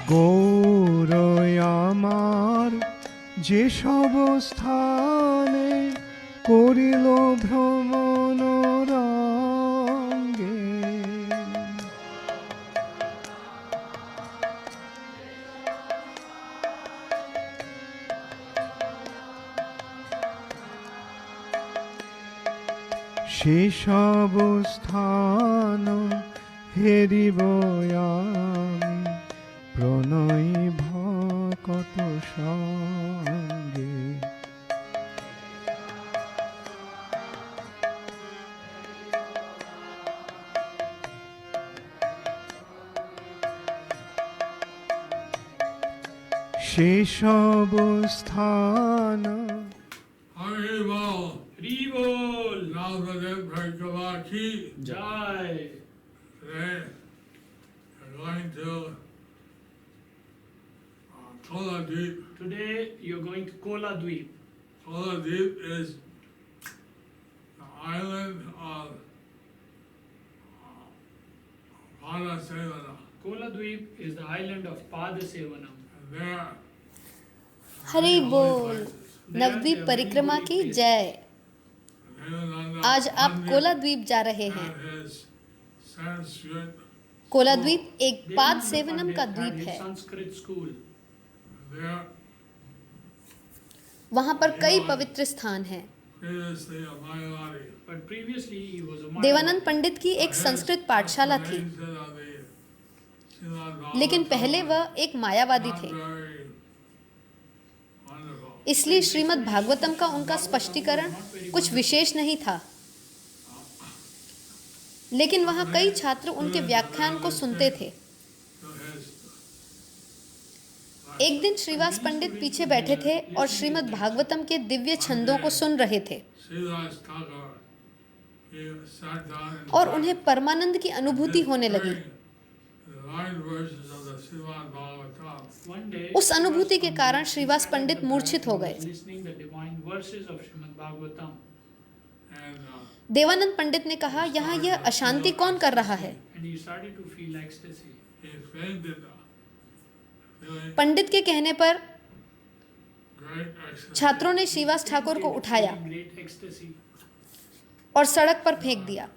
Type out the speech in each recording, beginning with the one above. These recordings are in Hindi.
গৌরয় আমার যে সব স্থানে করিল ভ্রমণ রঙ্গে, সে সব স্থান হেরিব আমি প্রণয় ভকত সঙ্গে। সে সব স্থান हरि बोल। हरि बोल। नामदेव भगवा की जय। Today we're going to Kola Deep. Today you're going to Kola Dweep. Kola Deep is the island of Padasevana. Kola Dweep is the island of Padasevanam. And there Hari बोल। नवद्वीप परिक्रमा की जय। Devananda आज आप Pandit कोला द्वीप जा रहे हैं। had his Sanskrit कोला द्वीप एक पाद Devananda सेवनम का Pandit द्वीप had his है। Sanskrit school. there. वहाँ पर कई पवित्र स्थान हैं। Previously a Mayavadi. But previously he was a Devanand Mayavadi. पंडित की एक संस्कृत पाठशाला थी, लेकिन पहले वह एक मायावादी थे। इसलिए श्रीमद् भागवतम का उनका स्पष्टीकरण कुछ विशेष नहीं था, लेकिन वहाँ कई छात्र उनके व्याख्यान को सुनते थे। एक दिन श्रीवास पंडित पीछे बैठे थे और श्रीमद् भागवतम के दिव्य छंदों को सुन रहे थे और उन्हें परमानंद की अनुभूति होने लगी। One day, उस अनुभूति के कारण श्रीवास पंडित मूर्छित हो गए। listening the divine verses of Srimad Bhagavatam. Devanand पंडित ने कहा, यहाँ यह अशांति कौन कर रहा है? And he started to feel ecstasy. पंडित के कहने पर छात्रों ने श्रीवास ठाकुर को उठाया Great ecstasy. और सड़क पर फेंक दिया।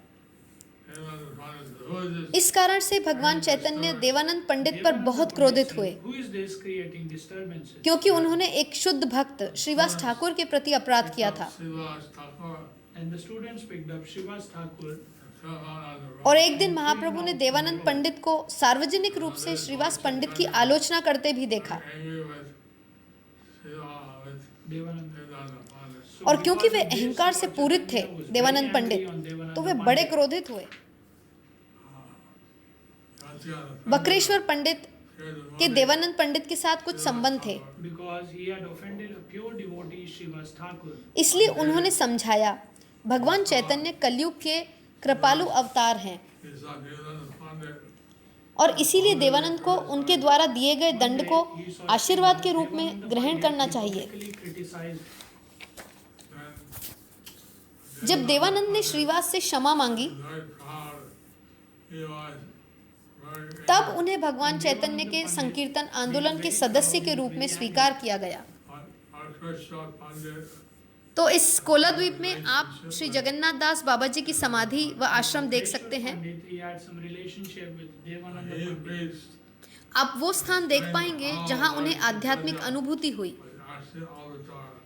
इस कारण से भगवान चैतन्य देवानंद पंडित पर बहुत क्रोधित हुए, Who is this creating disturbances? क्योंकि उन्होंने एक शुद्ध भक्त श्रीवास ठाकुर के प्रति अपराध किया था। And the students picked up Srivas Thakur. और एक दिन महाप्रभु ने देवानंद पंडित को सार्वजनिक रूप से श्रीवास पंडित की आलोचना करते भी देखा। Devananda. और क्योंकि वे अहंकार से पूरित थे देवानंद पंडित, तो वे बड़े क्रोधित हुए। बकरेश्वर पंडित के देवानंद पंडित के साथ कुछ संबंध थे, Because he had offended a pure devotee, Srivas Thakur. इसलिए उन्होंने समझाया भगवान चैतन्य कलयुग के कृपालु अवतार हैं और इसीलिए देवानंद को उनके द्वारा दिए गए दंड को आशीर्वाद के रूप में ग्रहण करना चाहिए। जब देवानंद ने श्रीवास से क्षमा मांगी, तब उन्हें भगवान चैतन्य के संकीर्तन आंदोलन के सदस्य के रूप में स्वीकार किया गया। तो इस कोला द्वीप में आप श्री जगन्नाथ दास बाबा जी की समाधि व आश्रम देख सकते हैं। He had some relationship with Devananda Pandit. आप वो स्थान देख पाएंगे जहां उन्हें आध्यात्मिक अनुभूति हुई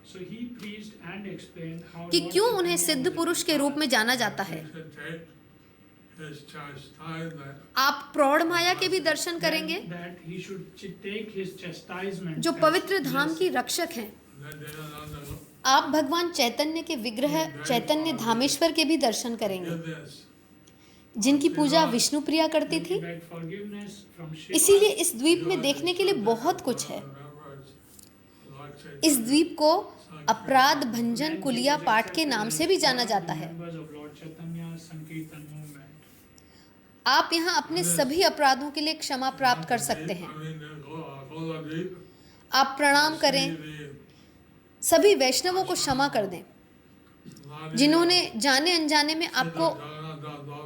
So he preached and explained how कि Lord क्यों उन्हें Chaitanya सिद्ध पुरुष के रूप में जाना जाता है। आप प्रौढ़ माया के भी दर्शन करेंगे that he should take his chastisement जो as पवित्र धाम की blessing. रक्षक हैं। आप भगवान चैतन्य के विग्रह चैतन्य धामेश्वर के भी दर्शन करेंगे, जिनकी पूजा विष्णु प्रिया करती थी। Beg forgiveness from Shiva. इसीलिए इस द्वीप में देखने के लिए बहुत कुछ है। इस द्वीप को अपराध भंजन कुलिया पाठ के नाम से भी जाना जाता है। Members of Lord Chaitanya's Sankirtan movement. आप यहाँ अपने सभी अपराधों के लिए क्षमा प्राप्त कर सकते हैं। आप प्रणाम करें, सभी वैष्णवों को क्षमा कर दें जिन्होंने जाने अनजाने में आपको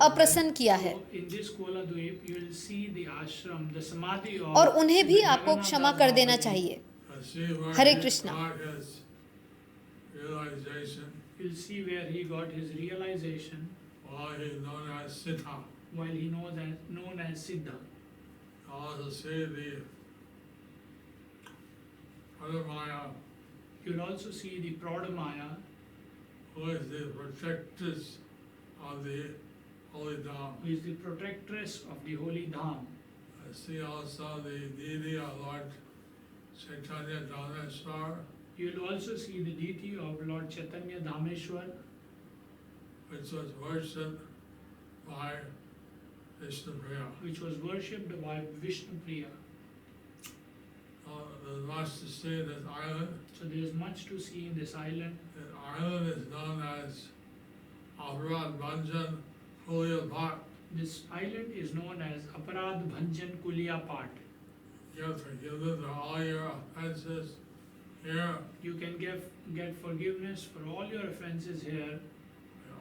अप्रसन्न किया है, So, in this Koladweep, you will see the ashram, the samadhi of और उन्हें भी the आपको Jagannatha क्षमा कर देना Maharaj. चाहिए। and see where Hare he Krishna. got his realization You'll see where he got his realization while he known as Siddha. while he known as Siddha. Also see the Paramaya, You'll also see the Pradamaya, who is the protectress of the Holy Dham. who is the protectress of the holy Dham. I see also the deity of Lord Chaitanya Dhameshwar, You'll also see the deity of Lord Chaitanya Dhameshwar, which was worshipped by Vishnupriya. which was worshipped by Vishnupriya. There's much to see in this island. So there is much to see in this island. The island is known as Aparad Bhanjan Kulia Bhat. This island is known as Aparad Bhanjan Kulia Pat. You have forgiven all your offenses here. You can get forgiveness for all your offenses here,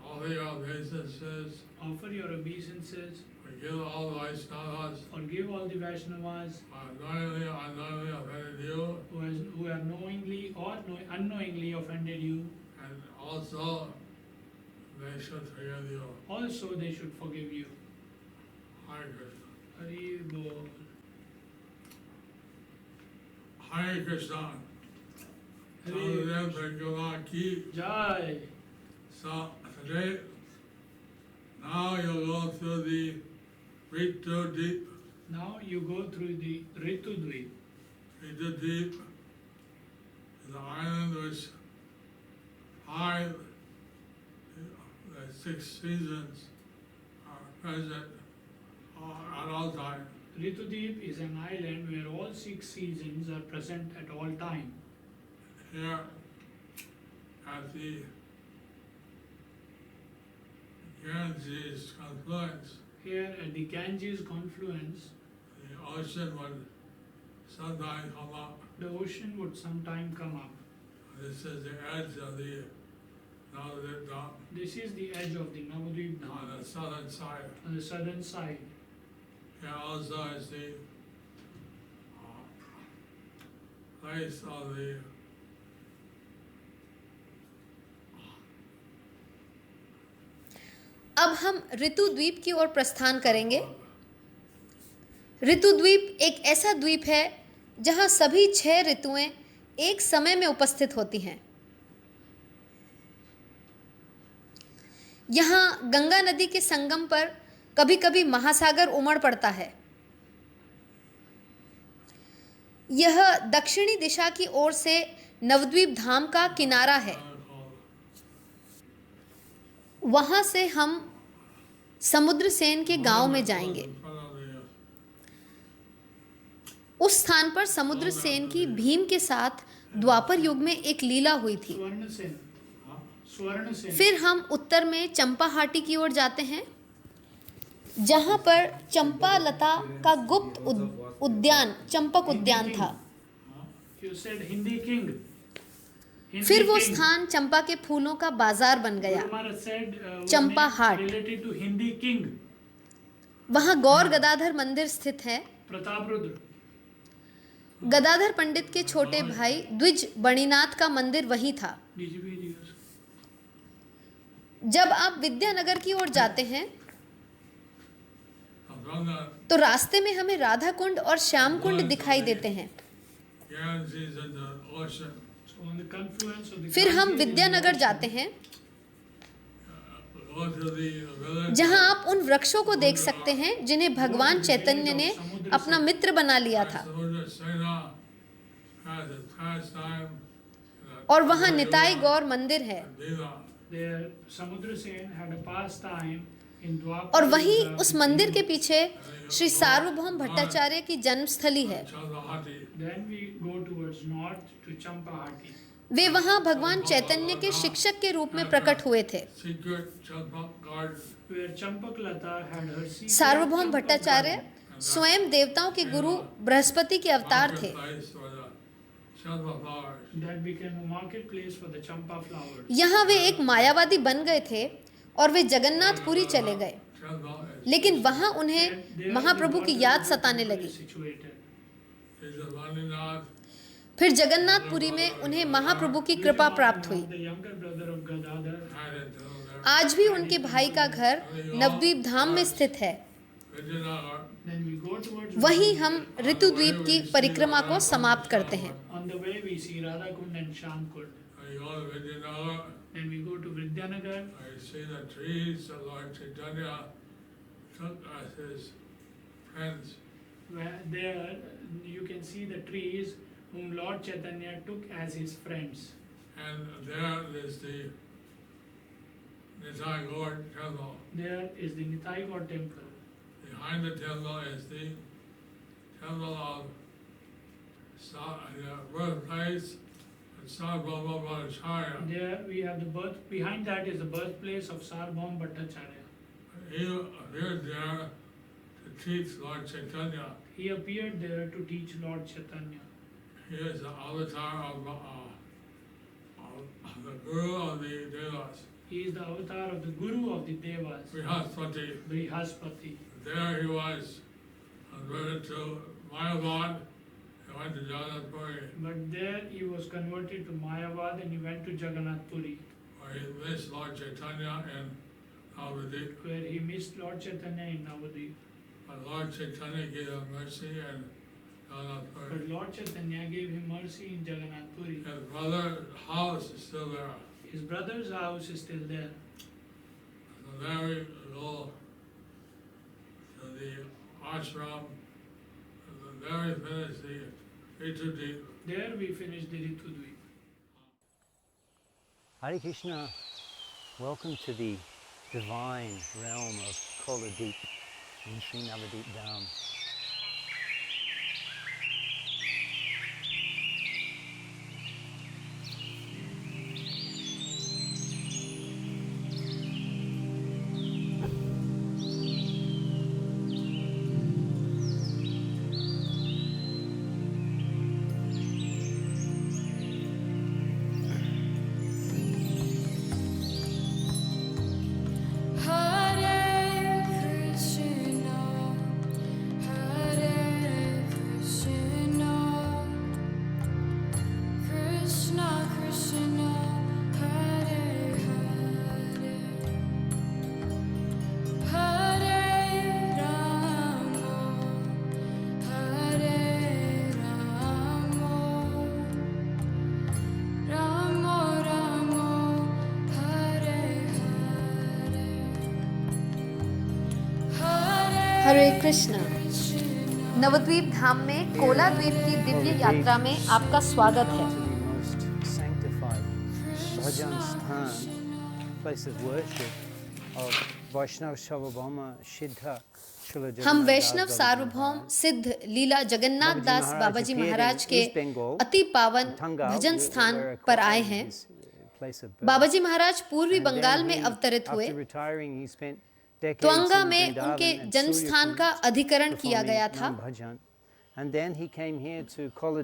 All your obeisances. offer your obeisances, Forgive all the Vaishnavas. forgive all the Vaishnavas Knowingly or unknowingly offended you. who have knowingly or unknowingly offended you. And also, they should forgive you. Also, they should forgive you. Hare Krishna. Hari Bol. Hare Krishna. Hare Jaladev Bhagavad Ki. Jai. So today, now you'll go through the Ritu Deep. Now you go through the Ritu Dweep. Ritu Deep is an island which five, the 6 seasons are present at all times. Ritudeep is an island where all 6 seasons are present at all time. Here at the Ganges confluence, Here at the Ganges confluence, the ocean would sometimes come up. the ocean would sometime come up. This is the edge of the Navadvip Dham This is the edge of the Navadvip on Dham the southern side. on the southern side. Here also is the place of the अब हम ऋतु द्वीप की ओर प्रस्थान करेंगे। ऋतु द्वीप एक ऐसा द्वीप है जहां सभी 6 ऋतुएं एक समय में उपस्थित होती हैं। यहाँ गंगा नदी के संगम पर कभी कभी महासागर उमड़ पड़ता है। यह दक्षिणी दिशा की ओर से नवद्वीप धाम का किनारा है। वहां से हम समुद्र सेन के गांव में जाएंगे। उस स्थान पर समुद्र सेन की भीम के साथ द्वापर युग में एक लीला हुई थी। स्वर्ण सेन। फिर हम उत्तर में चंपाहाटी की ओर जाते हैं, जहां पर चंपा लता का गुप्त उद्यान चंपक उद्यान था। You said Hindi king. Hindi फिर वो king. स्थान चंपा के फूलों का बाजार बन गया। Guru Maharaj said, Champa Haat. related to Hindi king. वहां गौर गदाधर मंदिर स्थित है। प्रतापरुद्र। गदाधर पंडित के छोटे भाई द्विज बणिनाथ का मंदिर वहीं था। DGP जी। जब आप विद्यानगर की ओर जाते हैं Ganga तो रास्ते में हमें राधा कुंड और श्याम कुंड दिखाई देते हैं। Ganges and the ocean. So on the confluence of the फिर हम Ganges and विद्यानगर the जाते हैं, Go to the village. जहां आप उन वृक्षों को देख सकते हैं जिन्हें भगवान चैतन्य ने अपना मित्र बना लिया था। Samudra Sena has a pastime. और वहां निताई गौर मंदिर है। Leela. There, Samudra Sen had a pastime in Dwapar. और वहीं उस मंदिर के पीछे श्री सार्वभौम भट्टाचार्य की जन्मस्थली है। Chandahati. Then we go towards north to Champahati. वे वहां भगवान चैतन्य के शिक्षक के रूप में प्रकट हुए थे। Secret Champak garden. Where Champaklata had her secret Sarvabhauma Champak Bhattacharya garden. स्वयं देवताओं के गुरु बृहस्पति के अवतार थे। Marketplace for the Champa flowers. That became a marketplace for the Champa flowers. यहाँ वे एक मायावादी बन गए थे और वे जगन्नाथपुरी चले गए। temple is लेकिन वहाँ उन्हें There महाप्रभु की the याद water सताने temple लगी। is situated. is the Vaninath. फिर जगन्नाथपुरी में उन्हें महाप्रभु की कृपा प्राप्त हुई। The younger brother of Gadadhar, Had it till there. आज भी उनके भाई का घर नवद्वीप धाम में स्थित है। Vijayanagar. then we go towards वहीं हम ऋतुद्वीप की परिक्रमा को समाप्त करते हैं। on the way we see Radhakund and Shamkund. I go to Vijayanagar. Then we go to Vidyanagar. I see the trees that Lord Chaitanya took as his friends. Where there you can see the trees whom Lord Chaitanya took as his friends. And there is the Nitai Gaur temple. There is the Nitai Gaur temple. Behind the temple is the temple of the birthplace of Sarvabhauma Bhattacharya. There we have the birth. Behind that is the birthplace of Sarvabhauma Bhattacharya. He appeared there to teach Lord Chaitanya. He appeared there to teach Lord Chaitanya. He is the avatar of the Guru of the Devas. He is the avatar of the Guru of the Devas, Brihaspati. Brihaspati. There he was converted to Mayavad. He went to Jagannath Puri, But there he was converted to Mayavad and he went to Jagannath Puri, where he missed Lord Chaitanya and Navadip. where he missed Lord Chaitanya in Navadvip. But Lord Chaitanya gave him mercy and Jagannath Puri. But Lord Chaitanya gave him mercy in Jagannath Puri. His brother's house is still there. His brother's house is still there. So there we go to the ashram. And there we finish the Ritudip. There we finished the Ritudvip. Hare Krishna, welcome to the divine realm of Koladeep in Sri Navadip Dham. Hare Krishna, Hare Krishna, Krishna Krishna, Hare Hare, Hare Rama, Hare Rama, Rama Rama, Hare Hare, हरे कृष्ण। नवद्वीप धाम में कोला द्वीप की दिव्य यात्रा में आपका स्वागत है। To the most sanctified bhajan sthan, place of worship of Vaishnav Sarvabhauma Siddha Srila हम Jagannath वैष्णव Das सार्वभौम Babaji सिद्ध लीला जगन्नाथ दास बाबाजी महाराज के अति पावन भजन स्थान पर आए हैं। बाबाजी महाराज पूर्वी बंगाल में अवतरित हुए। त्वंगा में उनके जन्म स्थान का अधिकरण किया गया था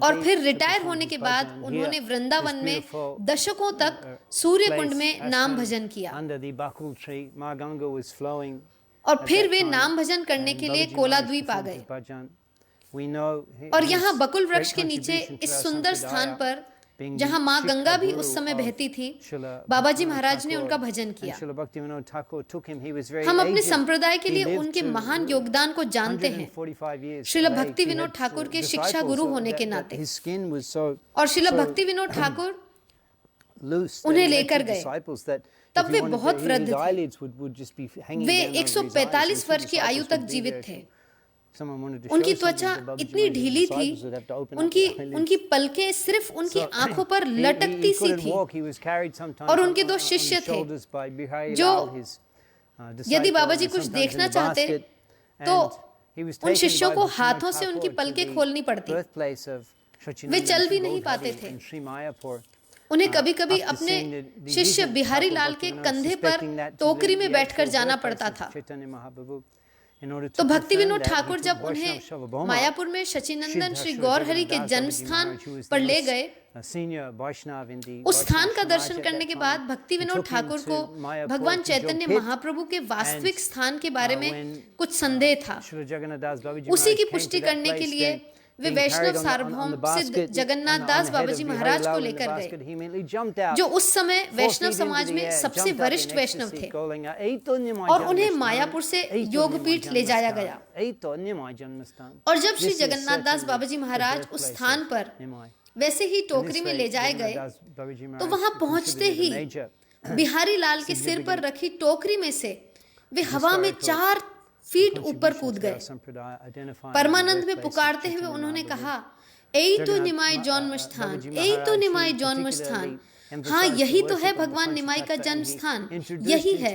और फिर रिटायर होने के बाद उन्होंने वृंदावन में दशकों तक सूर्य कुंड में नाम भजन किया और फिर वे नाम भजन करने के लिए कोला द्वीप आ गए और यहाँ बकुल वृक्ष के नीचे इस सुंदर स्थान पर जहाँ माँ गंगा भी उस समय बहती थी, बाबाजी महाराज ने उनका भजन किया। हम अपने संप्रदाय के लिए उनके महान योगदान को जानते हैं, श्रील भक्ति विनोद ठाकुर के शिक्षा गुरु होने के नाते। और श्रील भक्ति विनोद ठाकुर उन्हें लेकर गए, तब वे बहुत वृद्ध थे। वे 145 वर्ष की आयु तक जीवित थे। उनकी त्वचा इतनी ढीली थी, उनकी पलकें सिर्फ उनकी आंखों पर लटकती सी थी और उनके दो शिष्य थे जो यदि बाबाजी कुछ देखना चाहते तो उन शिष्यों को हाथों से उनकी पलकें खोलनी पड़ती। वे चल भी नहीं पाते थे। उन्हें कभी-कभी अपने शिष्य बिहारी लाल के कंधे पर टोकरी में बैठकर जाना पड़ता था। तो भक्ति विनोद ठाकुर जब उन्हें मायापुर में शचीनंदन श्री गौर हरि के जन्म स्थान पर ले गए senior Vaishnav in the उस स्थान का Vaishnava दर्शन Samaj at करने that के time. बाद भक्ति He Vinod took him Thakur to को Mayapur भगवान to चैतन्य Jog Pit. महाप्रभु के वास्तविक And, स्थान के बारे में when, कुछ संदेह था। Srila Jagannath Das Babaji उसी Maharaj की came पुष्टि to that करने के place, लिए then way being Vaishnav carried on the Sarvabhauma basket, सिद्ध Jagannath on Das the head Baba of ji Bihari महाराज को Lal in the लेकर basket, गए, he immediately jumped out, जो उस समय 4 वैष्णव feet into समाज the में air, सबसे jumped up वरिष्ठ in वैष्णव ecstasy, थे, calling out, "Ei to Nimai और उन्हें Janmasthan, मायापुर से ei to योगपीठ Nimai ले जाया Janmasthan, गया। ei to Nimai Janmasthan." और जब Shri This is Jagannath Das certainly Baba ji the महाराज उस birthplace स्थान of पर Nimai. वैसे ही In टोकरी this में way, ले जाए Jagannath गए, Das Babaji तो Maharaj वहां पहुंचते contributed he a major Bihari लाल के सिर पर रखी टोकरी में से वे हवा में 4 फीट ऊपर कूद गए। परमानंद में पुकारते हुए उन्होंने कहा, यही तो निमाई जन्म स्थान, यही तो निमाई जन्म स्थान, हाँ यही तो है भगवान निमाई का जन्म स्थान, यही है।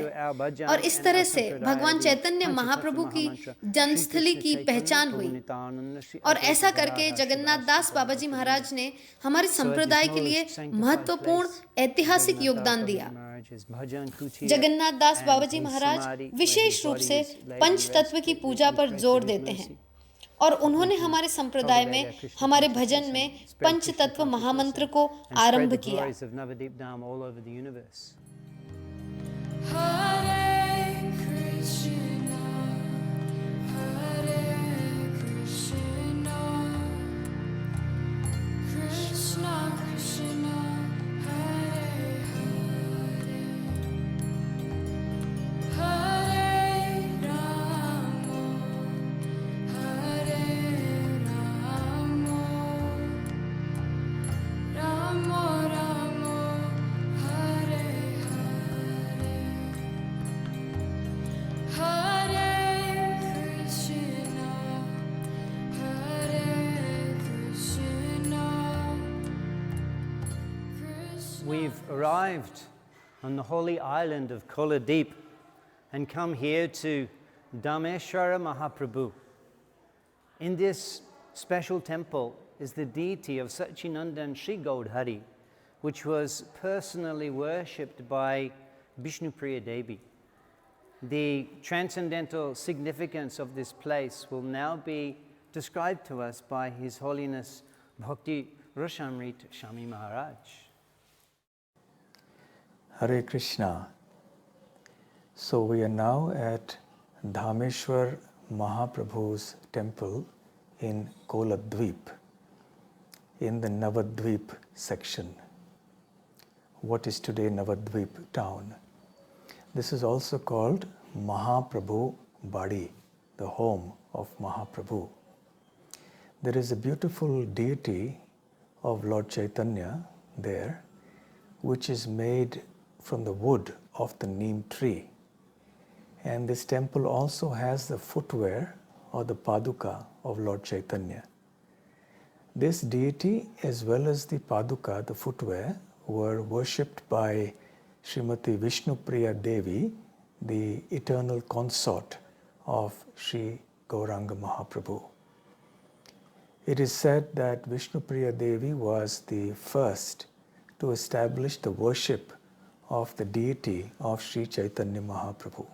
और इस तरह से भगवान चैतन्य महाप्रभु की जन्मस्थली की पहचान हुई। और ऐसा करके जगन्नाथ दास बाबा जी महाराज ने हमारे संप्रदाय के लिए महत्वपूर्ण ऐतिहासिक योगदान दिया। जगन्नाथ दास बाबा जी महाराज विशेष रूप से पंच तत्व की पूजा पर जोर देते हैं, और उन्होंने हमारे संप्रदाय में हमारे भजन में पंच तत्व महामंत्र को आरंभ किया। Hare Krishna, Hare Krishna, Krishna Krishna, Hare Hare, Hare Rama, Hare Rama, Rama Rama, Hare Hare, Hare Krishna, Hare Krishna, Krishna. We've arrived on the holy island of Koladeep and come here to Dhameshwara Mahaprabhu. In this special temple is the deity of Sachinandan Sri Gaudhari, which was personally worshipped by Vishnupriya Devi. The transcendental significance of this place will now be described to us by His Holiness Bhakti Rasamrit Swami Maharaj. Hare Krishna. So we are now at Dhameshwar Mahaprabhu's temple in Koladweep, in the Navadweep section. What is today Navadweep town? This is also called Mahaprabhu Badi, the home of Mahaprabhu. There is a beautiful deity of Lord Chaitanya there, which is made from the wood of the neem tree. And this temple also has the footwear or the paduka of Lord Chaitanya. This deity as well as the paduka, the footwear, were worshipped by Srimati Vishnupriya Devi, the eternal consort of Sri Gauranga Mahaprabhu. It is said that Vishnupriya Devi was the first to establish the worship of the deity of Sri Chaitanya Mahaprabhu.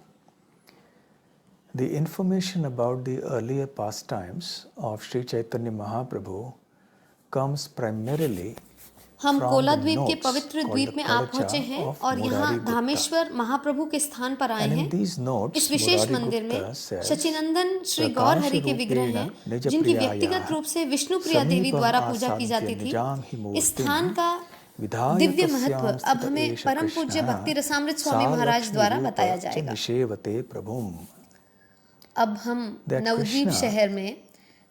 The information about the earlier pastimes of Sri Chaitanya Mahaprabhu comes primarily हम from कोला the द्वीप के notes पवित्र called द्वीप the में आप Kalacha पहुंचे हैं of और यहाँ Murari Gupta. धामेश्वर महाप्रभु के स्थान पर आए And in हैं। these notes, इस विशेष Murari मंदिर में Gupta says, सचिनंदन श्री "प्रकाश गौर हरि के विग्रह रूपेण हैं, निज जिनकी प्रियाया व्यक्तिगत रूप से विष्णुप्रिया देवी समीपम द्वारा पूजा की आसाद्य जाती थी। निजाम ही मूर्तिम इस स्थान का विधाय दिव्य तस्यां महत्व अब स्थित हमें एष परम पूज्य कृष्णः भक्ति रसामृत स्वामी सा महाराज लक्ष्मी द्वारा रूप बताया च जाएगा। निषेवते प्रभुम। अब हम That नवद्वीप Krishna, शहर में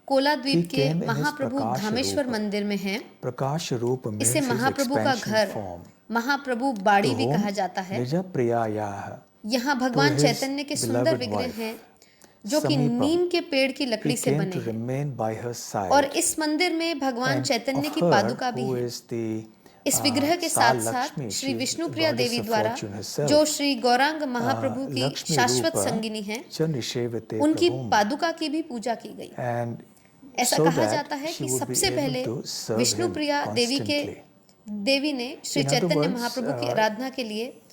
कोला द्वीप he के came in his महाप्रभु प्रकाश धामेश्वर रूप, मंदिर में हैं। प्रकाश रूप में इसे his महाप्रभु का expansion घर, form, महाप्रभु बाड़ी to भी whom कहा जाता है। निज प्रियायाः, यहाँ भगवान his चैतन्य के सुंदर beloved विग्रह wife, हैं, जो कि समीपम, नीम के पेड़ की he लकड़ी से came बने to हैं। remain by her side. और इस मंदिर में भगवान And चैतन्य of की her, पादुका भी who है। is the, इस विग्रह के सा साथ साथ Lakshmi, Shri she is Vishnupriya goddess Devi of द्वारा fortune herself, जो श्री गौरांग महाप्रभु की लक्ष्मी शाश्वत रूपा संगिनी है, च निषेवते उनकी प्रभुम। पादुका की भी पूजा की गई। And ऐसा so कहा that जाता है she कि would be सबसे able पहले to serve him Vishnupriya Devi constantly. ने Shri In other Chaitanya words, महाप्रभु की आराधना के लिए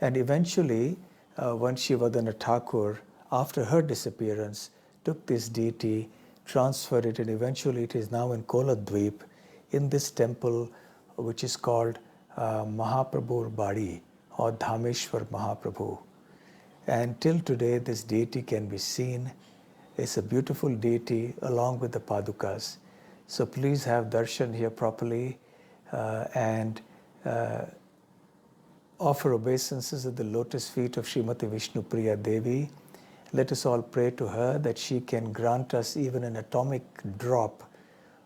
And eventually, when Shivadana Thakur, after her disappearance, took this deity, transferred it, and eventually it is now in Koladweep, in this temple which is called Mahaprabhu Badi or Dhameshwar Mahaprabhu. And till today this deity can be seen. It's a beautiful deity along with the Padukas. So please have darshan here properly and offer obeisances at the lotus feet of Srimati Vishnu Priya Devi. Let us all pray to her that she can grant us even an atomic drop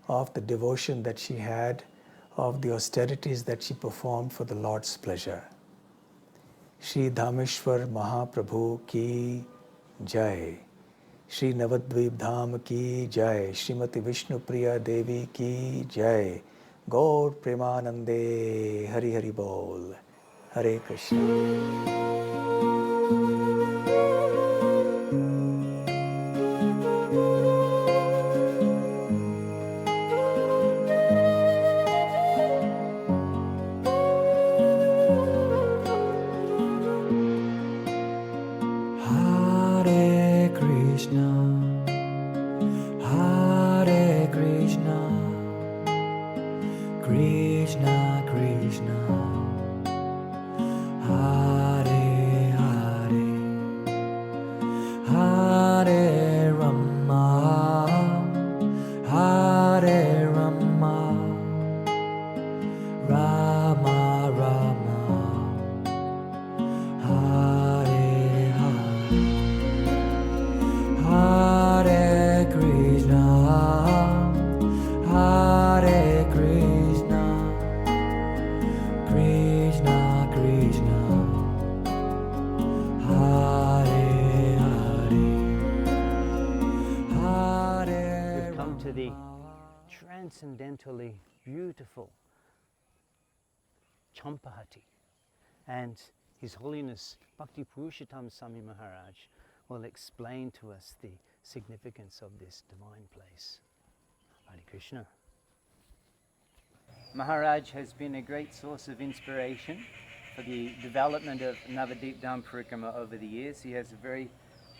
of the devotion that she had, of the austerities that she performed for the Lord's pleasure. Shri Dhameshwar Mahaprabhu ki Jai. Shri Navadvip Dham ki Jai. Srimati Vishnu Priya Devi ki Jai. Gaur Premanande. Hari Hari Bol. Hare Krishna. Transcendentally beautiful Champahati, and His Holiness Bhakti Purushottam Swami Maharaj will explain to us the significance of this divine place. Hare Krishna. Maharaj has been a great source of inspiration for the development of Navadip Dham Parikrama over the years. He has a very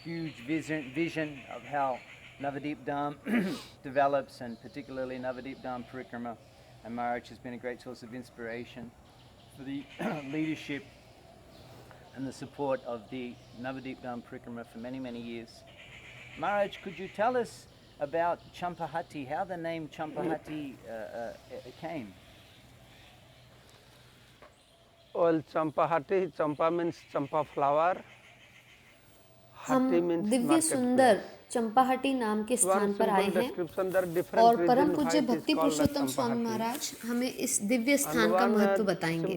huge vision of how Navadip Dham develops, and particularly Navadip Dham Parikrama. And Maharaj has been a great source of inspiration for the leadership and the support of the Navadip Dham Parikrama for many, many years. Maharaj, could you tell us about Champahati, how the name Champahati came? Well, Champahati, Champa means Champa flower. हम दिव्य सुंदर चंपाहटी नाम के स्थान पर आए हैं और परम पूज्य भक्ति पुरुषोत्तम स्वामी महाराज हमें इस दिव्य स्थान का महत्व बताएंगे।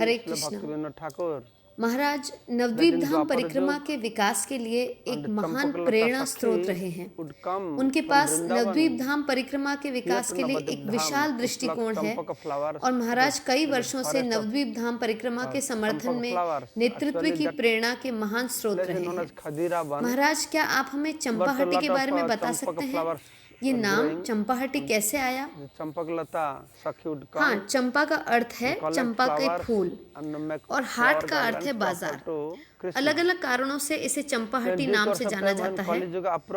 हरे कृष्ण। महाराज नवद्वीप धाम परिक्रमा के विकास के लिए एक महान प्रेरणा स्रोत रहे हैं। उनके पास नवद्वीप धाम परिक्रमा के विकास के लिए एक विशाल दृष्टिकोण है और महाराज कई वर्षों से नवद्वीप धाम परिक्रमा के समर्थन में नेतृत्व की प्रेरणा के महान स्रोत रहे हैं। महाराज, क्या आप हमें चंपाहटी के बारे में बता सकते हैं? ये नाम चंपाहटी कैसे आया? हाँ, चंपा का अर्थ है चंपा के फूल और हाट का अर्थ है बाजार। अलग अलग कारणों से इसे चंपाहटी नाम से जाना जाता है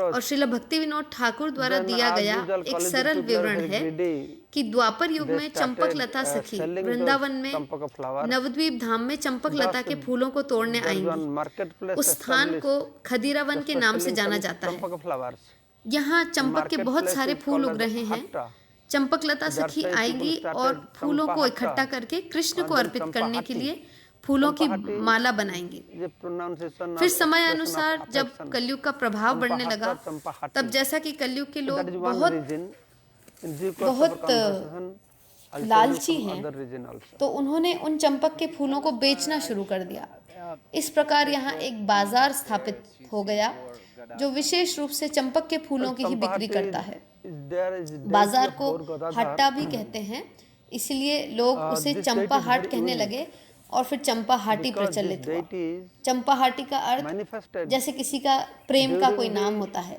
और श्रील भक्ति विनोद ठाकुर द्वारा दिया गया एक सरल विवरण है कि द्वापर युग में चंपक लता सखी वृंदावन में नवद्वीप धाम में चंपक लता के फूलों को तोड़ने आएंगी। उस स्थान को खदीरावन के नाम से जाना जाता है। यहाँ चंपक के बहुत सारे फूल उग रहे हैं। चंपक लता सखी आएगी और फूलों को इकट्ठा करके कृष्ण को अर्पित करने के लिए फूलों की माला बनाएंगी। फिर समय अनुसार जब कलयुग का प्रभाव बढ़ने लगा, तब जैसा कि कलयुग के लोग बहुत लालची हैं, तो उन्होंने उन चंपक के फूलों को बेचना शुरू कर दिया। इस प्रकार यहाँ एक बाजार स्थापित हो गया जो विशेष रूप से चंपक के फूलों की ही बिक्री करता है। बाजार को हट्टा भी कहते हैं, इसलिए लोग उसे चंपा हाट कहने लगे और फिर चंपा हाटी प्रचलित हुआ। चंपा हाटी का अर्थ जैसे किसी का प्रेम का कोई नाम होता है,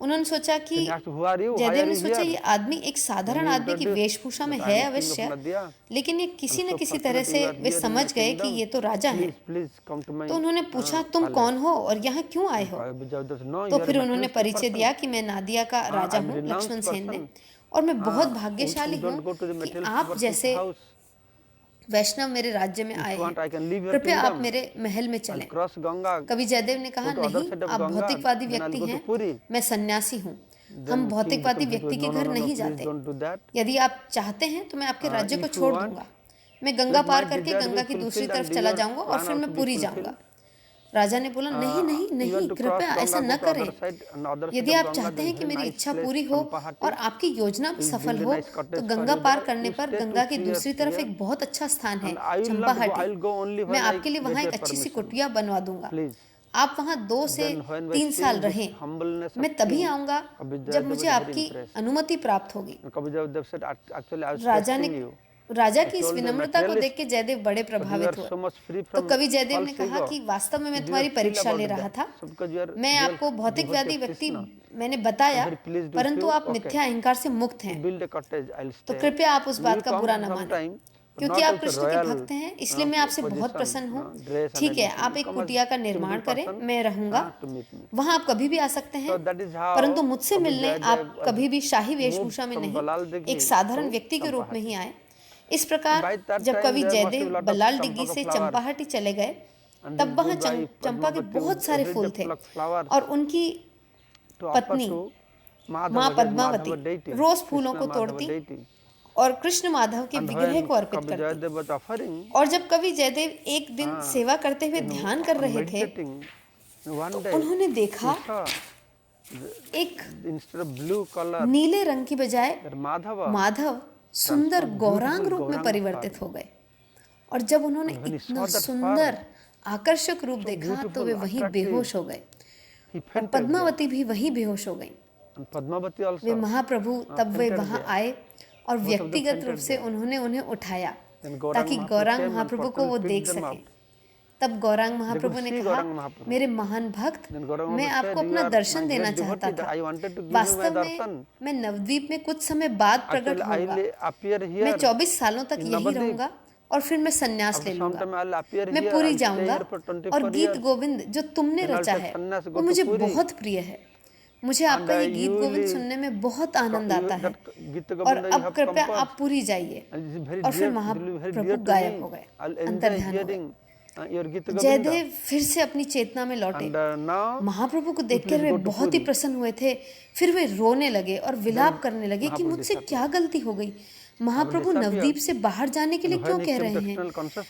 उन्होंने सोचा कि He asked, "Who are you? Why Jaydev are ने you सोचा here?" ये आदमी एक साधारण Then he आदमी की introduced वेशभूषा में that है I am king अवश्य, of Nadia. लेकिन ये किसी And न so किसी तरह fortunately से you are way here in समझ my गए कि kingdom. ये तो राजा है। Please, please come to my तो उन्होंने पूछा तुम palace. कौन हो और यहाँ क्यों आए हो? Jayadeva said, "No, तो you are फिर a उन्होंने materialistic परिचय person. दिया कि मैं नादिया का राजा I'm हूँ, renounced लक्ष्मण सेन ने, person. और मैं बहुत who भाग्यशाली हूँ don't go to the कि materialistic आप person's जैसे house. वैष्णव मेरे राज्य में If आए you want, I हैं, can leave your कृपया आप kingdom मेरे महल में चलें। and cross Ganga, कभी जयदेव ने कहा go to other नहीं, side of आप Ganga, भौतिकवादी then I'll व्यक्ति go to हैं, Puri. मैं सन्यासी हूँ, हम भौतिकवादी व्यक्ति के घर नहीं जाते। don't do that. यदि आप चाहते हैं तो मैं आपके राज्य को छोड़ दूंगा, मैं गंगा पार करके गंगा की दूसरी तरफ चला जाऊंगा और फिर मैं पुरी जाऊंगा। राजा ने बोला, नहीं नहीं नहीं, कृपया ऐसा न करें। यदि आप चाहते हैं कि मेरी इच्छा पूरी हो और आपकी योजना भी सफल हो, तो गंगा पार करने पर गंगा की दूसरी तरफ एक बहुत अच्छा स्थान है, चंपाहाटी। मैं आपके लिए वहाँ एक अच्छी सी कुटिया बनवा दूंगा। आप वहाँ 2 से 3 साल रहें। मैं तभी आऊंगा जब मुझे आपकी अनुमति प्राप्त होगी। राजा की इस विनम्रता को देख के जयदेव बड़े प्रभावित हुए। तो कवि जयदेव ने कहा कि वास्तव में मैं तुम्हारी परीक्षा ले रहा था। मैं आपको भौतिकवादी व्यक्ति मैंने बताया, परंतु आप मिथ्या अहंकार से मुक्त हैं। तो कृपया आप उस बात का बुरा न मानें, क्योंकि आप कृष्ण के भक्त हैं, इसलिए मैं आपसे बहुत प्रसन्न हूँ। ठीक है, आप एक कुटिया का निर्माण करें, मैं रहूंगा वहाँ। आप कभी भी आ सकते हैं, परंतु मुझसे मिलने आप कभी भी शाही वेशभूषा में नहीं, एक साधारण व्यक्ति के रूप में ही आए। इस प्रकार जब कवि जयदेव बल्लाल डिग्गी से चंपाहाटी चले गए, तब वहाँ चंपा के बहुत सारे फूल थे और उनकी पत्नी माँ पद्मावती रोज फूलों को तोड़ती और कृष्ण माधव के विग्रह को अर्पित करती। और जब कवि जयदेव एक दिन सेवा करते हुए ध्यान कर रहे थे, तो उन्होंने देखा एक नीले रंग की बजाय माधव सुंदर गौरांग रूप में परिवर्तित हो गए। और जब उन्होंने इतना सुंदर आकर्षक रूप देखा तो वे वहीं बेहोश हो गए और पद्मावती भी वहीं बेहोश हो गई। वे महाप्रभु तब वे वहां आए और व्यक्तिगत रूप से उन्होंने उन्हें उठाया ताकि गौरांग महाप्रभु को वो देख सके। तब गौरांग महाप्रभु ने कहा, मेरे महान भक्त, मैं आपको अपना दर्शन देना चाहता था। वास्तव में मैं नवद्वीप में कुछ समय बाद प्रकट होऊंगा। मैं 24 सालों तक यही रहूंगा और फिर मैं संन्यास ले लूंगा। मैं पुरी जाऊंगा और गीत गोविंद जो तुमने रचा है वो मुझे बहुत प्रिय है। मुझे आपका ये गीत गोविंद सुनने में बहुत आनंद आता है। और अब कृपया आप पुरी जाइए। और फिर महाप्रभु गायब हो गए, अंतर्ध्यान हो गए। जयदेव फिर से अपनी चेतना में लौटे। महाप्रभु को देखकर वे बहुत ही प्रसन्न हुए थे। फिर वे रोने लगे और विलाप करने लगे कि मुझसे क्या गलती हो गई। महाप्रभु नवद्वीप से बाहर जाने के लिए क्यों कह रहे हैं?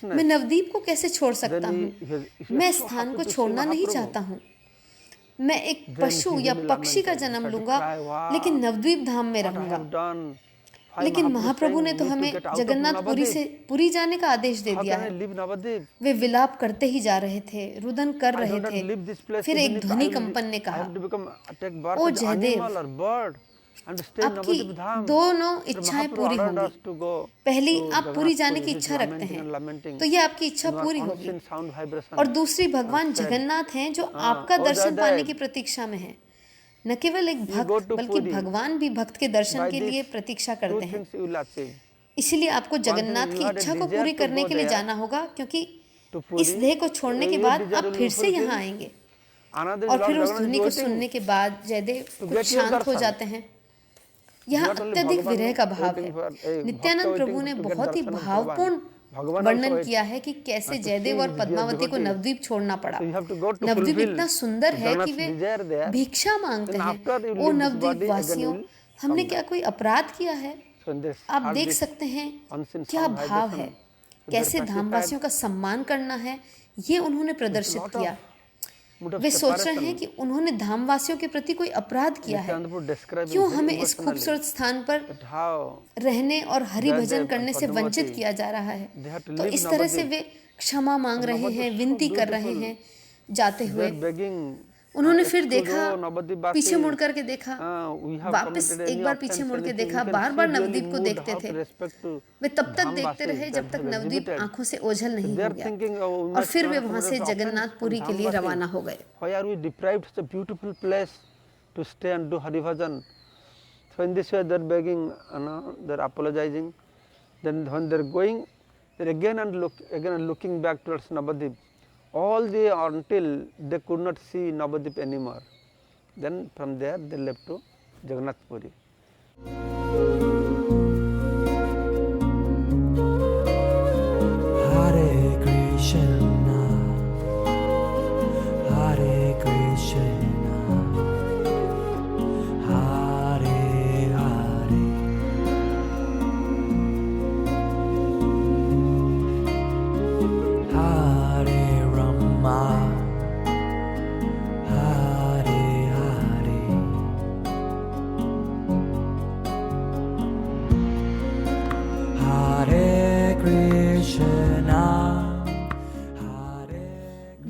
मैं नवद्वीप को कैसे छोड़ सकता हूँ? मैं स्थान को छोड़ना नहीं चाहता हूँ। मैं एक पशु या पक्षी का जन्म लूंगा, लेकिन नवद्वीप धाम में रहूंगा। लेकिन महाप्रभु ने तो हमें जगन्नाथपुरी से पुरी जाने का आदेश दे दिया है। वे विलाप करते ही जा रहे थे, रुदन कर रहे थे। फिर एक ध्वनि कंपन ने कहा, ओ जयदेव, आपकी दोनों इच्छाएं पूरी होंगी। पहली, आप पुरी जाने की इच्छा रखते हैं, तो ये आपकी इच्छा पूरी होगी। और दूसरी, भगवान जगन्नाथ हैं जो आपका दर्शन पाने की प्रतीक्षा में हैं। न केवल एक भक्त बल्कि भगवान भी भक्त के दर्शन के लिए प्रतीक्षा करते हैं। इसलिए आपको जगन्नाथ की इच्छा को पूरी करने के लिए जाना होगा, क्योंकि इस देह को छोड़ने के बाद आप फिर से यहाँ आएंगे। और फिर उस ध्वनि को सुनने के बाद जयदेव कुछ शांत हो जाते हैं। यहाँ अत्यधिक विरह का भाव है। नित्यानंद प्रभु ने बहुत ही भावपूर्ण वर्णन किया है कि कैसे जयदेव और पद्मावती को नवद्वीप छोड़ना पड़ा। नवद्वीप इतना सुंदर है कि वे भिक्षा मांगते हैं। ओ नवद्वीप वासियों, हमने क्या कोई अपराध किया है? आप देख सकते हैं क्या भाव है, कैसे धामवासियों का सम्मान करना है, ये उन्होंने प्रदर्शित किया। वे सोच रहे हैं कि उन्होंने धामवासियों के प्रति कोई अपराध किया है। क्यों हमें इस खूबसूरत स्थान पर रहने और हरि भजन करने से वंचित किया जा रहा है? तो इस तरह से वे क्षमा मांग रहे हैं, विनती कर रहे हैं जाते हुए। उन्होंने फिर देखा, पीछे मुड़ करके देखा, वापस एक बार पीछे मुड़ के देखा, बार बार नवद्वीप को देखते थे। वे तब तक देखते रहे जब तक नवद्वीप आंखों से ओझल नहीं हो गया। और फिर वे वहां से जगन्नाथपुरी के लिए रवाना हो गए। all the until they could not see Navadvip anymore. Then from there they left to Jagannath Puri. Hare Krishna, Hare Krishna, Hare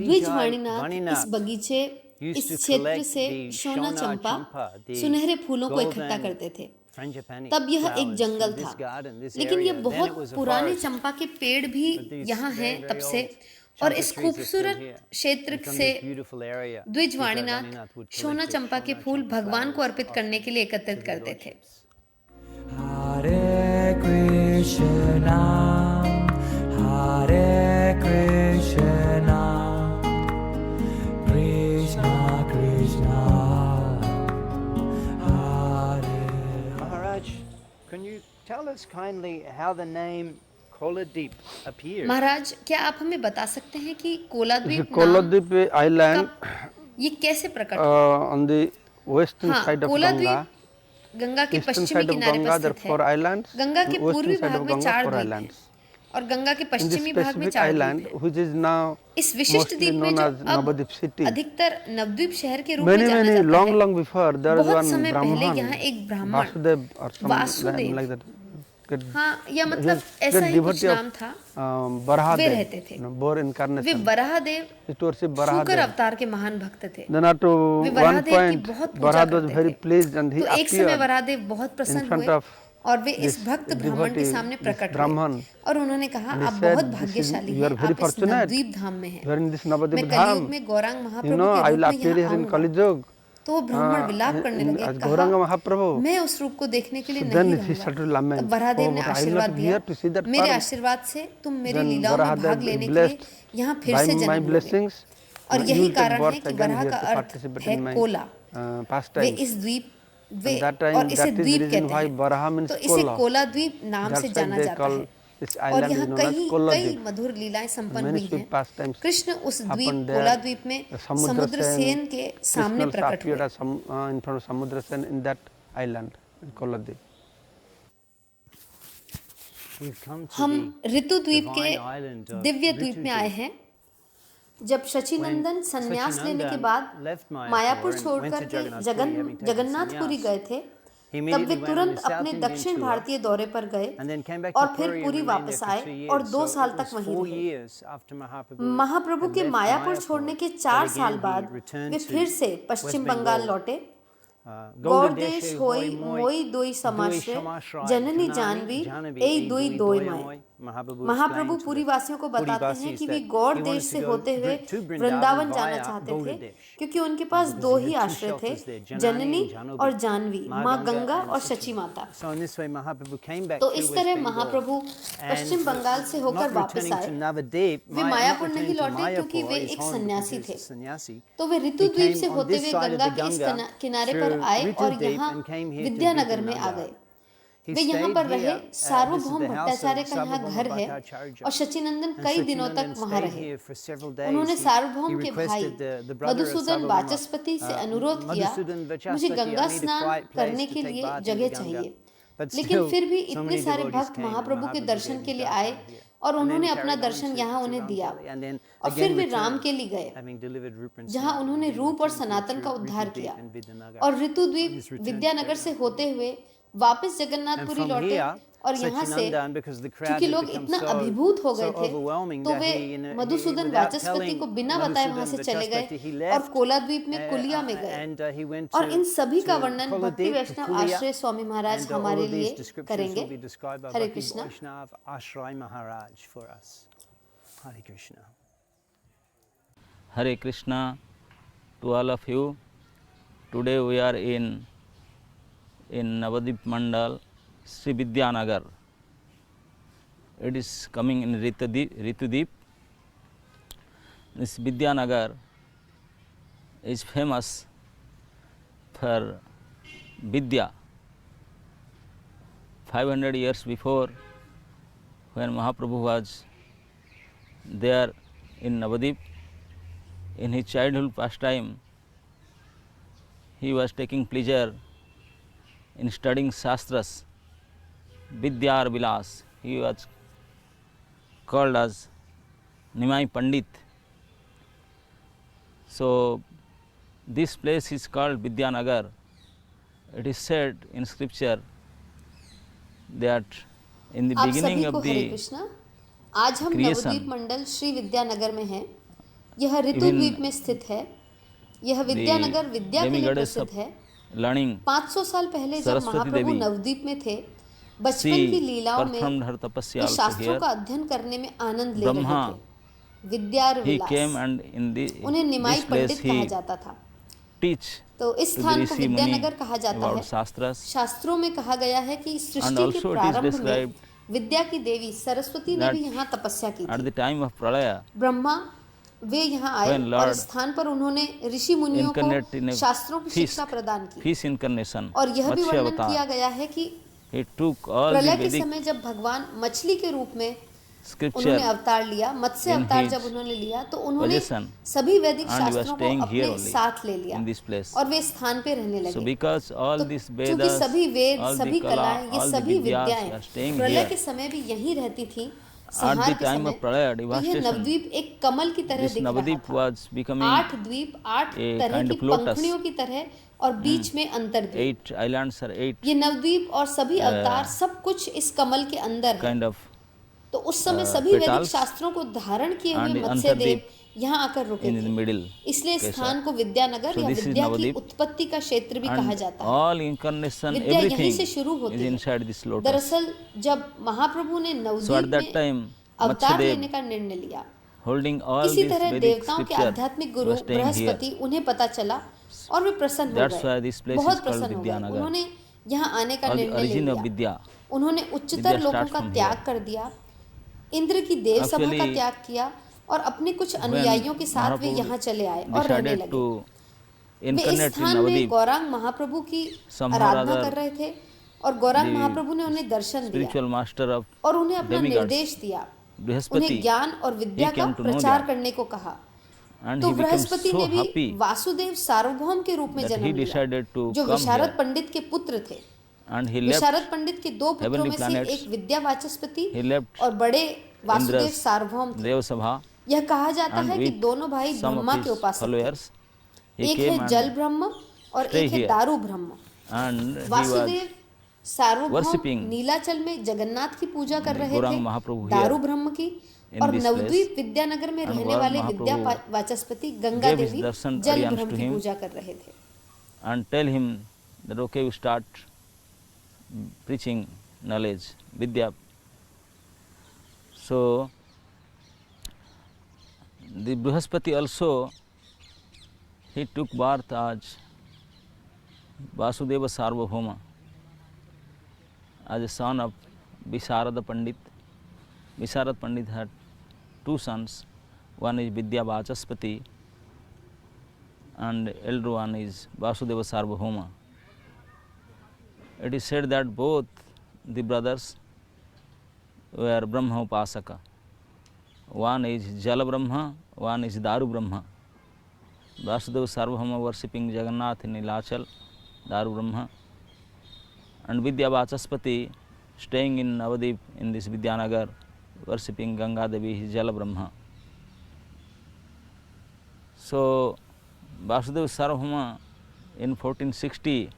द्विजवाणीनाथ इस बगीचे, इस क्षेत्र से शोना चंपा, सुनहरे फूलों को इकट्ठा करते थे। तब यह एक जंगल था, लेकिन ये बहुत पुराने चंपा के पेड़ भी यहाँ हैं तब से, और इस खूबसूरत क्षेत्र से द्विजवाणीनाथ शोना चंपा के फूल भगवान को अर्पित करने के लिए एकत्रित करते थे। Hare Krishna, Hare Krishna, Krishna Krishna, Hare. Maharaj, can you tell us kindly how the name Koladeep appeared? महाराज, क्या आप हमें बता सकते हैं कि कोलाद्वीप Koladweep island ये कैसे प्रकट हुआ? on the western side of Ganga. कोलाद्वीप Ganga के पश्चिमी किनारे पर स्थित है। गंगा के पूर्वी भाग में 4 द्वीप हैं और गंगा के पश्चिमी भाग में 4 द्वीप हैं। इस विशिष्ट द्वीप में जो अब अधिकतर नवद्वीप शहर के रूप में जाना जाता है, बहुत समय पहले यहाँ एक ब्राह्मण वासुदेव, हाँ, या मतलब ऐसा ही कुछ नाम था, वे रहते थे। वे वराहदेव शूकर अवतार के महान भक्त थे। वे वराहदेव की बहुत पूजा करते थे। तो एक समय वराहदेव बहुत प्रसन्न हुए और वे इस भक्त ब्राह्मण के सामने प्रकट हुए और उन्होंने कहा, आप बहुत भाग्यशाली हैं, आप इस नवद्वीप धाम में हैं। मैं कलयुग में गौरांग महाप्रभु के रूप में यहाँ आऊंगा। तो वो ब्राह्मण विलाप करने लगे, कहा, मैं उस रूप को देखने के लिए नहीं रहूंगा। तब वराहदेव ने आशीर्वाद दिया, मेरे आशीर्वाद से तुम मेरी लीलाओं में भाग लेने के लिए यहाँ फिर से जन्म लोगे। और यही कारण है कि वराह का अर्थ है कोला। वे इस द्वीप और इसे द्वीप कहते हैं, तो इसे कोला द्वीप नाम से जाना जाता है। और यहाँ कई मधुर लीलाएं संपन्न हुई हैं। कृष्ण उस द्वीप कोला द्वीप में समुद्र सेन के सामने प्रकट हुए। हम ऋतु द्वीप के दिव्य द्वीप में आए हैं। जब शचीनंदन संन्यास लेने के बाद मायापुर छोड़कर के जगन्नाथपुरी गए थे, तब वे तुरंत अपने दक्षिण भारतीय दौरे पर गए और फिर पुरी वापस आए और 2 साल तक वहीं रहे। महाप्रभु के मायापुर छोड़ने के 4 साल बाद वे फिर से पश्चिम बंगाल लौटे। गौड़ देश होई मोई दोई समाश्रय, जननी जानवी एई दोई दोई माय। महाप्रभु पुरी वासियों को बताते हैं कि वे गौड़ देश से होते हुए वृंदावन जाना चाहते थे, क्योंकि उनके पास 2 ही आश्रय थे, जननी और जानवी, माँ गंगा और शची माता। तो इस तरह महाप्रभु पश्चिम बंगाल से होकर वापस आए। वे मायापुर नहीं लौटे क्योंकि वे एक सन्यासी थे। तो वे ऋतु द्वीप से होते हुए गंगा के इस किनारे पर आए और यहाँ विद्यानगर में आ गए। वे यहाँ पर रहे। सार्वभौम भट्टाचार्य का यहाँ घर है और शचीनंदन कई दिनों तक वहाँ रहे। उन्होंने सार्वभौम के भाई मधुसूदन वाचस्पति से अनुरोध किया, मुझे गंगा स्नान करने के लिए जगह चाहिए। लेकिन फिर भी इतने सारे भक्त महाप्रभु के दर्शन के लिए आए और उन्होंने अपना दर्शन यहाँ उन्हें दिया। और फिर वे राम के लिए गए, जहाँ उन्होंने रूप और सनातन का उद्धार किया। और ऋतु द्वीप विद्यानगर से होते हुए वापस जगन्नाथपुरी लौटे और यहाँ से क्योंकि लोग इतना अभिभूत हो गए थे, तो वे मधुसूदन वाचस्पति को बिना बताए वहां से चले गए और कोला द्वीप में कुलिया में गए। और इन सभी का वर्णन भक्ति वैष्णव आश्रय स्वामी महाराज हमारे लिए करेंगे। हरे Krishna. Hare Krishna to all of you. Today we are in Navadvip Mandal, Sri Vidyanagar. It is coming in Ritudip. This Vidyanagar is famous for Vidya. 500 years before, when Mahaprabhu was there in Navadvip, in his childhood pastime, he was taking pleasure in studying Shastras, Vidyar Vilas. He was called as Nimai Pandit. So, this place is called Vidyanagar. It is said in scripture that in the beginning of the आज हम नवद्वीप मंडल श्री विद्यानगर में हैं। यह ऋतु द्वीप में स्थित है। यह विद्यानगर विद्या के लिए प्रसिद्ध है। 500 साल पहले जब महाप्रभु नवद्वीप में थे, बचपन की लीलाओं में वे शास्त्रों का अध्ययन करने में आनंद ले रहे थे। विद्यार विलास, उन्हें निमाई पंडित कहा जाता था। तो इस स्थान को विद्यानगर कहा जाता है। शास्त्रों में कहा गया है कि सृष्टि के प्रारंभ में विद्या की देवी सरस्वती ने भी यहाँ तपस्या की थी। ब्रह्मा वे यहाँ आए और इस स्थान पर उन्होंने ऋषि मुनियों को शास्त्रों की शिक्षा प्रदान की। और यह भी वर्णन किया गया है कि प्रलय के समय जब भगवान मछली के रूप में उन्होंने अवतार लिया, मत्स्य अवतार जब उन्होंने लिया, तो उन्होंने सभी वैदिक शास्त्रों को अपने साथ ले लिया और वे स्थान पे रहने लगे। क्योंकि सभी वेद, सभी कलाएं, ये सभी विद्याएं प्रलय के समय भी यहीं रहती थी। संहार के समय तो यह नवद्वीप एक कमल की तरह दिख रहा था। 8 द्वीप, 8 तरह की पंखुड़ियों की तरह और बीच में अंतर्द्वीप। ये नवद्वीप और सभी अवतार सब कुछ इस कमल के अंदर है। तो उस समय सभी वैदिक शास्त्रों को धारण किए हुए मत्स्य देव यहाँ आकर रुके थे। इसलिए स्थान को विद्यानगर या विद्या की उत्पत्ति का क्षेत्र भी कहा जाता है। विद्या यहीं से शुरू होती है। दरअसल जब महाप्रभु ने नवद्वीप में अवतार लेने का निर्णय लिया, इसी तरह देवताओं के आध्यात्मिक गुरु बृहस्पति उन्हें पता चला और वे प्रसन्न हो गए, बहुत प्रसन्न हो गए। उन्होंने यहाँ आने का निर्णय लिया। उन्होंने उच्चतर लोगों का त्याग कर दिया, इंद्र की देव सभा का त्याग किया और अपने कुछ अनुयायियों के साथ वे यहाँ चले आए और रहने लगे। वे इस स्थान में गौरांग महाप्रभु की आराधना कर रहे थे और गौरांग महाप्रभु ने उन्हें दर्शन दिया और उन्हें अपना निर्देश दिया। उन्हें ज्ञान और विद्या का प्रचार करने को कहा। तो बृहस्पति ने भी वासुदेव सार्वभौम के रूप में जन्म लिया, जो विशारद पंडित के पुत्र थे। विशारद पंडित के 2 पुत्रों में से एक विद्या वाचस्पति और बड़े वासुदेव सार्वभौम थे। यह कहा जाता है कि दोनों भाई ब्रह्मा के उपासक थे। एक है जल ब्रह्म और एक है दारू ब्रह्म। वासुदेव सार्वभौम नीलाचल में जगन्नाथ की पूजा कर रहे थे, दारू ब्रह्म की, और नवद्वीप विद्यानगर में रहने वाले विद्या वाचस्पति गंगा देवी जल ब्रह्म की पूजा कर रहे थे। preaching knowledge, Vidya. So the Brihaspati also, he took birth as Vasudeva Sarvabhauma, as a son of Visharada Pandit. Visharad Pandit had 2 sons, one is Vidya Vachaspati and elder one is Vasudeva Sarvabhauma. It is said that both the brothers were Brahma Upasaka. One is Jala Brahma, one is Daru Brahma. Vasudeva Sarvabhauma worshipping Jagannath in Nilachal, Daru Brahma, and Vidya Vachaspati staying in Navadip in this Vidyanagar, worshipping Ganga Devi, his Jala Brahma. So Vasudeva Sarvabhauma in 1460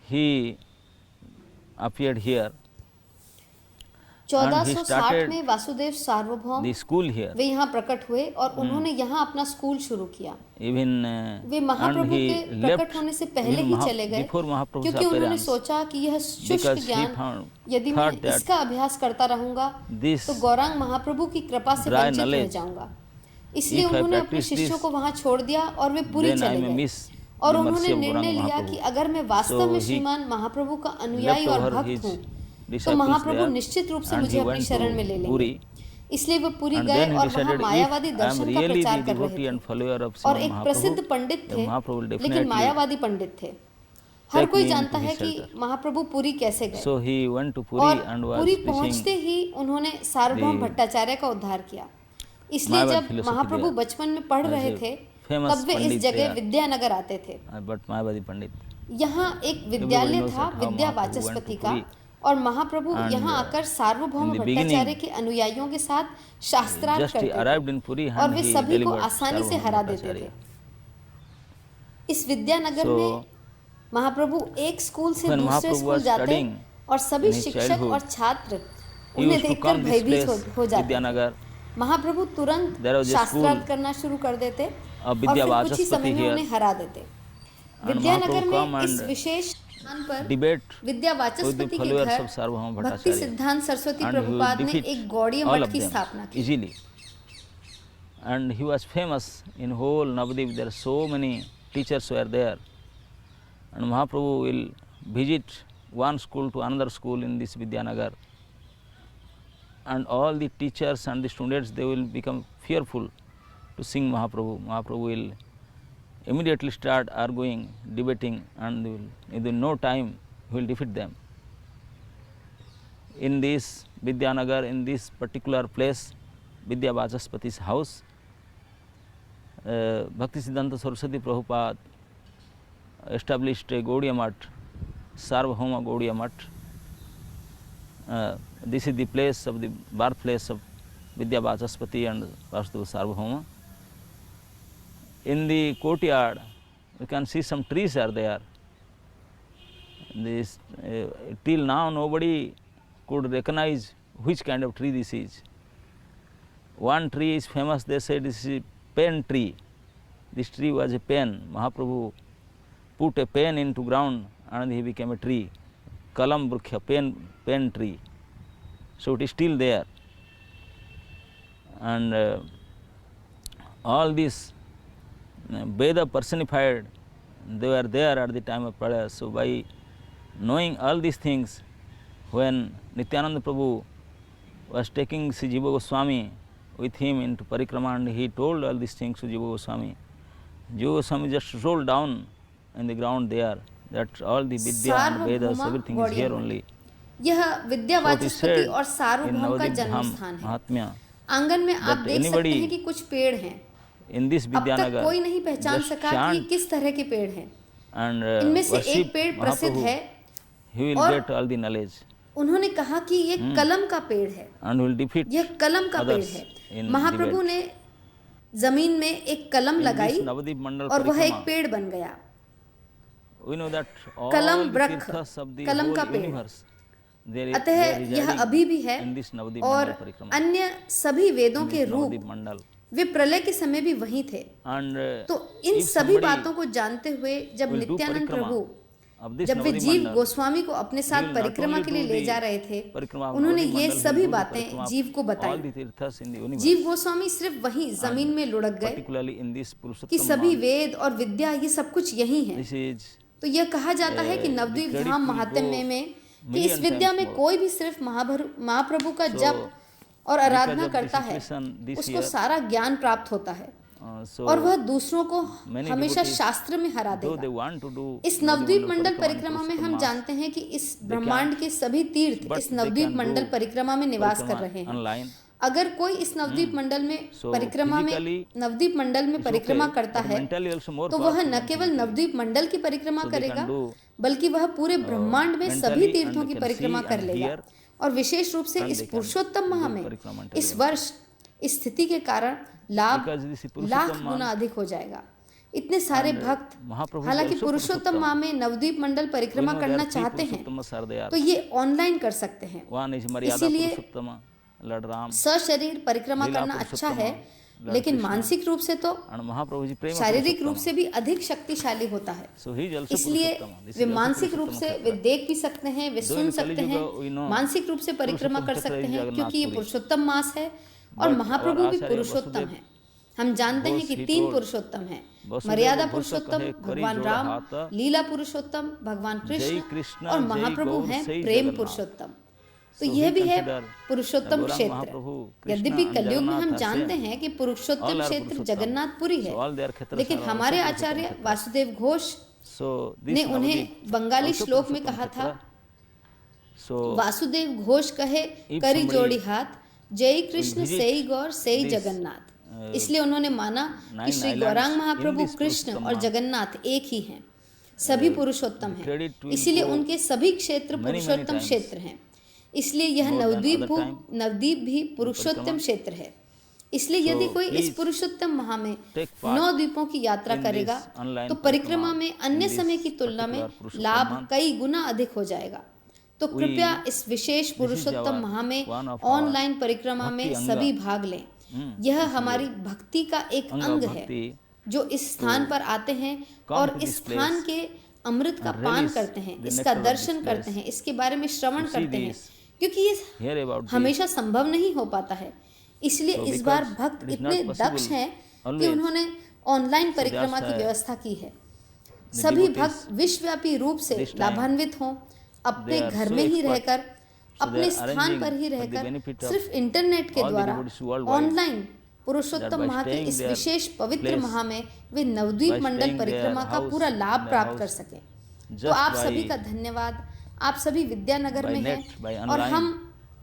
he appeared here. 1460 में वासुदेव सार्वभौम वे यहाँ प्रकट हुए और उन्होंने यहाँ अपना स्कूल शुरू किया। वे महाप्रभु के प्रकट होने से पहले ही चले गए, क्योंकि उन्होंने सोचा कि यह शुष्क ज्ञान यदि मैं इसका अभ्यास करता रहूंगा तो गौरांग महाप्रभु की कृपा से वंचित रह जाऊंगा। इसलिए उन्होंने अपने शिष्यों को वहाँ छोड़ दिया और वे पुरी चले गए। और उन्होंने निर्णय लिया कि अगर मैं वास्तव में श्रीमान महाप्रभु का अनुयायी और भक्त हूँ तो महाप्रभु निश्चित रूप से मुझे अपनी शरण में ले लेंगे। इसलिए वे पुरी गए और वहाँ मायावादी दर्शन का प्रचार कर रहे थे और एक प्रसिद्ध पंडित थे, लेकिन मायावादी पंडित थे। हर कोई जानता है कि महाप्रभु पुरी कैसे गए और पुरी पहुँचते ही उन्होंने सार्वभौम भट्टाचार्य का उद्धार किया। इसलिए जब महाप्रभु बचपन में पढ़ रहे थे तब वे इस जगह विद्यानगर आते थे। यहाँ एक विद्यालय था विद्या वाचस्पति का और महाप्रभु यहाँ आकर सार्वभौम भट्टाचार्य के अनुयायियों के साथ शास्त्रार्थ करते थे और वे सभी को आसानी से हरा देते थे। इस विद्यानगर में महाप्रभु एक स्कूल से दूसरे स्कूल जाते और सभी शिक्षक और छात्र उन्हें देखकर भयभीत हो जाते। महाप्रभु तुरंत There was a शास्त्रार्थ school करना शुरू कर देते of और फिर Vidya कुछ ही समय में here. उन्हें हरा देते। And विद्यानगर Mahaprabhu come में इस and विशेष स्थान पर debate विद्या with the वाचस्पति के followers घर of Sarvabhauma भक्ति Bhattacharya. सिद्धांत Saraswati And he will Prabhupada ने defeat एक गौड़ीय all मठ of की them स्थापना की। easily. And he was famous in whole Navadvip. There are so many teachers were there. And Mahaprabhu will visit one school to another school in this Vidyanagar. And all the teachers and the students, they will become fearful to sing Mahaprabhu. Mahaprabhu will immediately start arguing, debating, and within no time he will defeat them. In this Vidyanagar, in this particular place, Vidya Vachaspati's house, Bhaktisiddhanta Saraswati Prabhupada established a Gaudiya Math, Sarvabhauma Gaudiya Math. This is the place of the birthplace of Vidya Vachaspati and Vasudeva Sarvabhauma. In the courtyard, you can see some trees are there. This, till now nobody could recognize which kind of tree this is. One tree is famous, they said this is a pen tree. This tree was a pen. Mahaprabhu put a pen into ground and he became a tree. Kalam Vrukya, pen tree. So it is still there. And all these Veda personified, they were there at the time of prayer. So by knowing all these things, when Nityananda Prabhu was taking Sri Jiva Goswami with him into parikrama and he told all these things to Jiva Goswami, Jiva Goswami just rolled down in the ground there that all the Vidya and Vedas, everything is here only. यह विद्या वाचस्पति और सार्वभौम का जन्म स्थान है। आंगन में आप देख सकते हैं कि कुछ पेड़ हैं। अब तक कोई नहीं पहचान सका कि किस तरह के पेड़ हैं। इनमें से एक पेड़ प्रसिद्ध है और उन्होंने कहा कि ये कलम का पेड़ है। यह कलम का पेड़ है। महाप्रभु ने जमीन में एक कलम लगाई और वह एक पेड़ बन गया। कलम वृक्ष, कलम का पेड़। अतः यह अभी भी है और अन्य सभी वेदों के रूप वे प्रलय के समय भी वही थे। तो इन सभी बातों को जानते हुए जब नित्यानंद प्रभु, जब वे जीव गोस्वामी को अपने साथ परिक्रमा के लिए ले जा रहे थे, उन्होंने ये सभी बातें जीव को बताई। जीव गोस्वामी सिर्फ वहीं जमीन में लुढ़क गए कि सभी वेद और विद्या ये सब कुछ यही है। तो यह कहा जाता है कि नवद्वीप धाम महात्म्य में कि इस विद्या में कोई भी सिर्फ महाप्रभु का जप और आराधना करता है, उसको सारा ज्ञान प्राप्त होता है और वह दूसरों को हमेशा शास्त्र में हरा देगा। इस नवद्वीप मंडल परिक्रमा में हम जानते हैं कि इस ब्रह्मांड के सभी तीर्थ इस नवद्वीप मंडल परिक्रमा में निवास कर रहे हैं। अगर कोई इस नवद्वीप मंडल में नवद्वीप मंडल में परिक्रमा करता है तो वह न केवल नवद्वीप मंडल की परिक्रमा करेगा बल्कि वह पूरे ब्रह्मांड में सभी तीर्थों की परिक्रमा कर लेगा। और विशेष रूप से इस पुरुषोत्तम माह में इस वर्ष इस स्थिति के कारण लाभ लाख गुना अधिक हो जाएगा। इतने सारे भक्त हालांकि पुरुषोत्तम माह में नवद्वीप मंडल परिक्रमा करना चाहते हैं तो ये ऑनलाइन कर सकते हैं। इसीलिए सशरीर परिक्रमा करना अच्छा है, लेकिन मानसिक रूप से तो शारीरिक रूप से भी अधिक शक्तिशाली होता है। इसलिए वे मानसिक रूप से वे देख भी सकते हैं, वे सुन सकते हैं, मानसिक रूप से परिक्रमा कर सकते हैं क्योंकि ये पुरुषोत्तम मास है और महाप्रभु भी पुरुषोत्तम है। हम जानते हैं कि 3 पुरुषोत्तम हैं, मर्यादा पुरुषोत्तम भगवान राम, लीला पुरुषोत्तम भगवान कृष्ण और महाप्रभु हैं प्रेम पुरुषोत्तम। तो यह भी है पुरुषोत्तम क्षेत्र। यद्यपि कलयुग में हम जानते हैं कि पुरुषोत्तम क्षेत्र जगन्नाथपुरी है, लेकिन हमारे आचार्य वासुदेव घोष ने उन्हें बंगाली श्लोक में कहा था, वासुदेव घोष कहे करी जोड़ी हाथ, जय कृष्ण सेई गौर सेई जगन्नाथ। इसलिए उन्होंने माना कि श्री गौरांग महाप्रभु कृष्ण और जगन्नाथ एक ही हैं, सभी पुरुषोत्तम हैं, इसीलिए उनके सभी क्षेत्र पुरुषोत्तम क्षेत्र हैं। इसलिए यह नवद्वीप भी पुरुषोत्तम क्षेत्र है। इसलिए यदि कोई इस पुरुषोत्तम माह में 9 द्वीपों की यात्रा करेगा तो परिक्रमा में अन्य समय की तुलना में लाभ कई गुना अधिक हो जाएगा। तो कृपया इस विशेष पुरुषोत्तम माह में ऑनलाइन परिक्रमा में सभी भाग लें। यह हमारी भक्ति का एक अंग है जो इस स्थान पर आते हैं और इस स्थान के अमृत का पान करते हैं, इसका दर्शन करते हैं, इसके बारे में श्रवण करते हैं, क्योंकि ये हमेशा संभव नहीं हो पाता है। इसलिए इस बार भक्त इतने दक्ष हैं कि उन्होंने ऑनलाइन परिक्रमा की व्यवस्था की है। सभी भक्त विश्वव्यापी रूप से लाभान्वित हों, अपने घर में ही रहकर, अपने स्थान पर ही रहकर, सिर्फ इंटरनेट के द्वारा ऑनलाइन पुरुषोत्तम माह के इस विशेष पवित्र माह में वे नवद्वीप मंडल परिक्रमा का पूरा लाभ प्राप्त कर सकें। तो आप सभी का धन्यवाद। आप सभी विद्यानगर में हैं और हम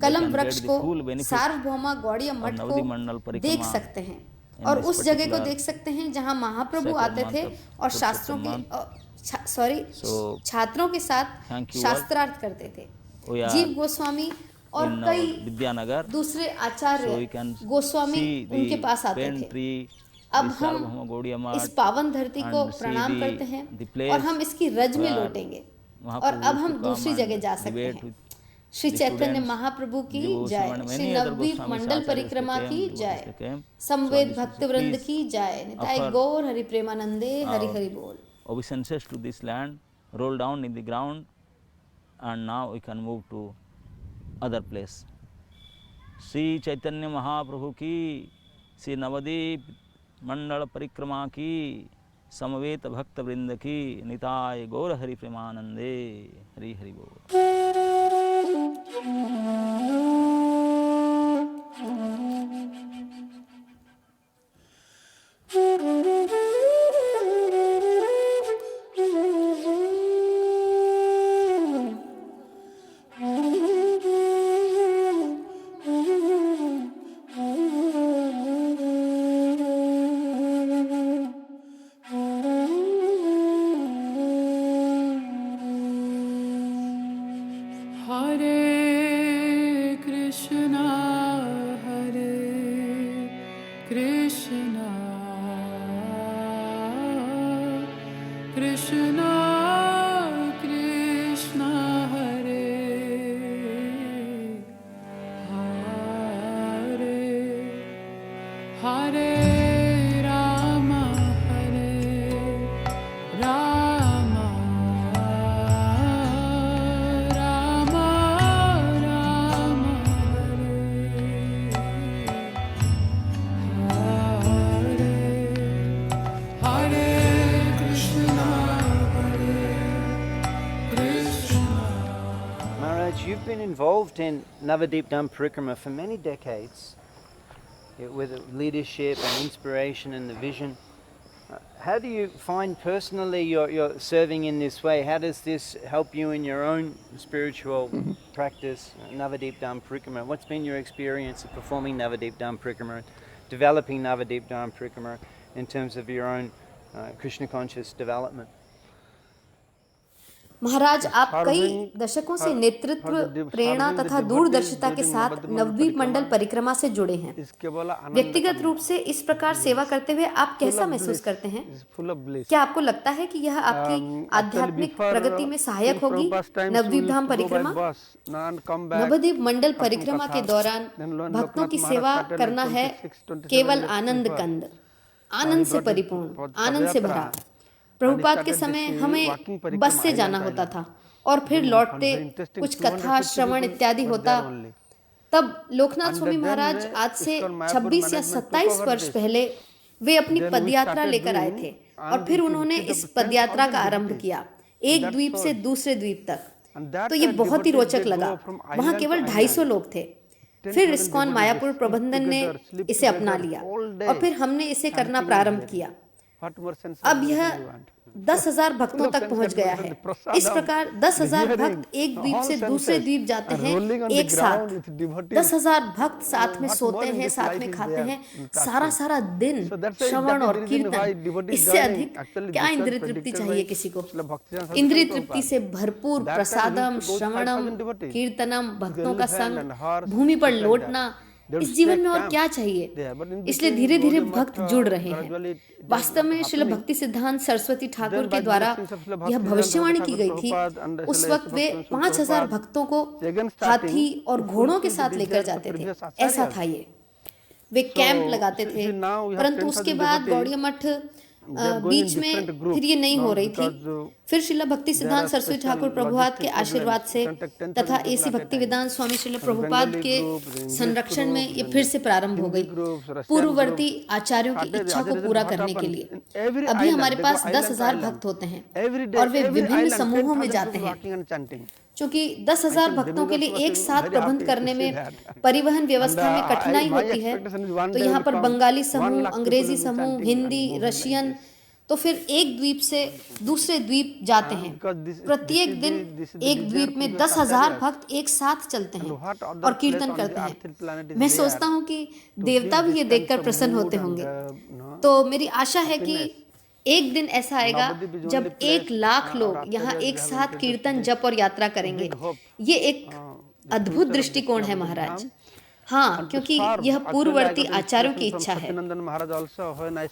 कलम वृक्ष को सार्वभौमा गौड़िया मठ को देख सकते हैं और उस जगह को देख सकते हैं जहां महाप्रभु आते थे और शास्त्रों के छात्रों के साथ शास्त्रार्थ करते थे। जीव गोस्वामी और कई दूसरे आचार्य गोस्वामी उनके पास आते थे। अब हम इस पावन धरती को प्रणाम करते हैं और हम इसकी रज में लौटेंगे और अब हम दूसरी जगह जा सकते हैं। श्री चैतन्य महाप्रभु की जय, श्री नवद्वीप मंडल परिक्रमा की जय, समवेत भक्तवृंद की जय, निताय गौर हरि प्रेमानंदे, हरि हरि बोल। Obeisances to this land, roll down in the ground, and now we can move to other place. Shri Chaitanya Mahaprabhu की, श्री नवद्वीप मंडल परिक्रमा की, समवेत भक्त वृंद की, निताय गौर हरि प्रेमानंदे, हरि हरि बोल। You've been involved in Navadip Dham Parikrama for many decades, with leadership and inspiration and the vision. How do you find personally your serving in this way? How does this help you in your own spiritual practice, Navadip Dham Parikrama? What's been your experience of performing Navadip Dham Parikrama, developing Navadip Dham Parikrama in terms of your own Krishna conscious development? महाराज, आप कई दशकों से नेतृत्व, प्रेरणा तथा दूरदर्शिता के साथ नवद्वीप मंडल परिक्रमा से जुड़े हैं। व्यक्तिगत रूप से इस प्रकार सेवा करते हुए आप कैसा महसूस करते हैं? क्या आपको लगता है कि यह आपकी आध्यात्मिक प्रगति में सहायक होगी? नवद्वीप धाम परिक्रमा, नवद्वीप मंडल परिक्रमा के दौरान भक्तों की सेवा करना है केवल आनंद कंद, आनंद से परिपूर्ण, आनंद से भरा। प्रभुपाद के समय हमें बस से जाना होता था और फिर लौटते कुछ कथा श्रवण इत्यादि होता। तब लोकनाथ स्वामी महाराज आज से 26 या 27 वर्ष पहले वे अपनी पदयात्रा लेकर आए थे और फिर उन्होंने इस पदयात्रा का आरंभ किया, एक द्वीप से दूसरे द्वीप तक। तो ये बहुत ही रोचक लगा। वहाँ केवल 250 लोग थे। फिर इस्कॉन मायापुर प्रबंधन ने इसे अपना लिया और फिर हमने इसे करना प्रारंभ किया। अब यह 10,000 भक्तों तक पहुंच गया है। इस प्रकार 10,000 भक्त एक द्वीप से दूसरे द्वीप जाते हैं एक साथ। 10,000 भक्त साथ में सोते हैं, साथ में खाते हैं, सारा दिन श्रवण और कीर्तन। इससे अधिक क्या इंद्रिय तृप्ति चाहिए किसी को? इंद्रिय तृप्ति से भरपूर प्रसादम, श्रवणम, कीर्तनम, भक्तों का संग, भूमि पर लौटना, इस जीवन में और क्या चाहिए? इसलिए धीरे धीरे भक्त जुड़ रहे हैं। वास्तव में श्रील भक्ति सिद्धांत सरस्वती ठाकुर के द्वारा यह भविष्यवाणी की गई थी। उस वक्त वे 5,000 भक्तों को हाथी और घोड़ों के साथ लेकर जाते थे, ऐसा था ये। वे कैंप लगाते थे, परंतु उसके बाद गौड़िया मठ बीच में फिर ये नहीं हो रही थी। फिर श्रीला भक्ति सिद्धांत सरस्वती ठाकुर प्रभुपाद के आशीर्वाद से तथा एसी भक्ति वेदांत स्वामी श्रीला प्रभुपाद के संरक्षण में ये फिर से प्रारंभ हो गई, पूर्ववर्ती आचार्यों की इच्छा को पूरा करने के लिए। अभी हमारे पास 10,000 भक्त होते हैं और वे विभिन्न समूहों में जाते हैं। क्योंकि 10,000 भक्तों के लिए एक साथ प्रबंध करने में परिवहन व्यवस्था में कठिनाई होती है, तो यहाँ पर बंगाली समूह, अंग्रेजी समूह, हिंदी, रशियन, तो फिर एक द्वीप से दूसरे द्वीप जाते हैं। प्रत्येक दिन एक द्वीप में 10,000 भक्त एक साथ चलते हैं और कीर्तन करते हैं। मैं सोचता हूँ कि देवता भी ये देखकर प्रसन्न होते होंगे। तो मेरी आशा है कि एक दिन ऐसा आएगा जब 1,00,000 लोग यहाँ एक साथ कीर्तन, जप और यात्रा करेंगे। ये एक अद्भुत दृष्टिकोण है महाराज। हाँ, क्योंकि यह पूर्ववर्ती आचार्यों की इच्छा है।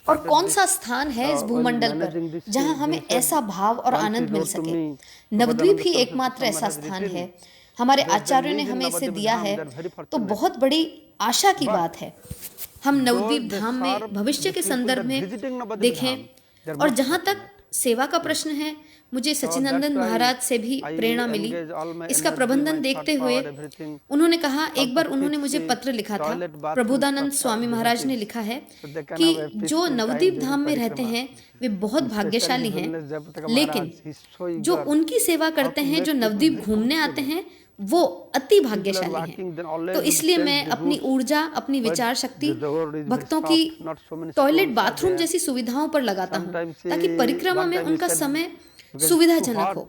और कौन सा स्थान है इस भूमंडल पर जहाँ हमें ऐसा भाव और आनंद मिल सके? नवद्वीप ही एकमात्र ऐसा स्थान है। हमारे आचार्यों ने हमें इसे दिया है, तो बहुत बड़ी आशा की बात है। हम नवद्वीप धाम में भविष्य के संदर्भ में देखें। और जहाँ तक सेवा का प्रश्न है, मुझे सचिनंदन महाराज से भी प्रेरणा मिली इसका प्रबंधन देखते हुए। उन्होंने कहा, एक बार उन्होंने मुझे पत्र लिखा था, प्रबोधानंद स्वामी महाराज ने लिखा है कि जो नवद्वीप धाम में रहते हैं वे बहुत भाग्यशाली हैं, लेकिन जो उनकी सेवा करते हैं, जो नवद्वीप घूमने आते हैं, वो अति भाग्यशाली हैं। तो इसलिए मैं अपनी ऊर्जा, अपनी विचार शक्ति भक्तों की टॉयलेट, बाथरूम जैसी सुविधाओं पर लगाता हूँ, ताकि परिक्रमा में उनका समय सुविधाजनक हो।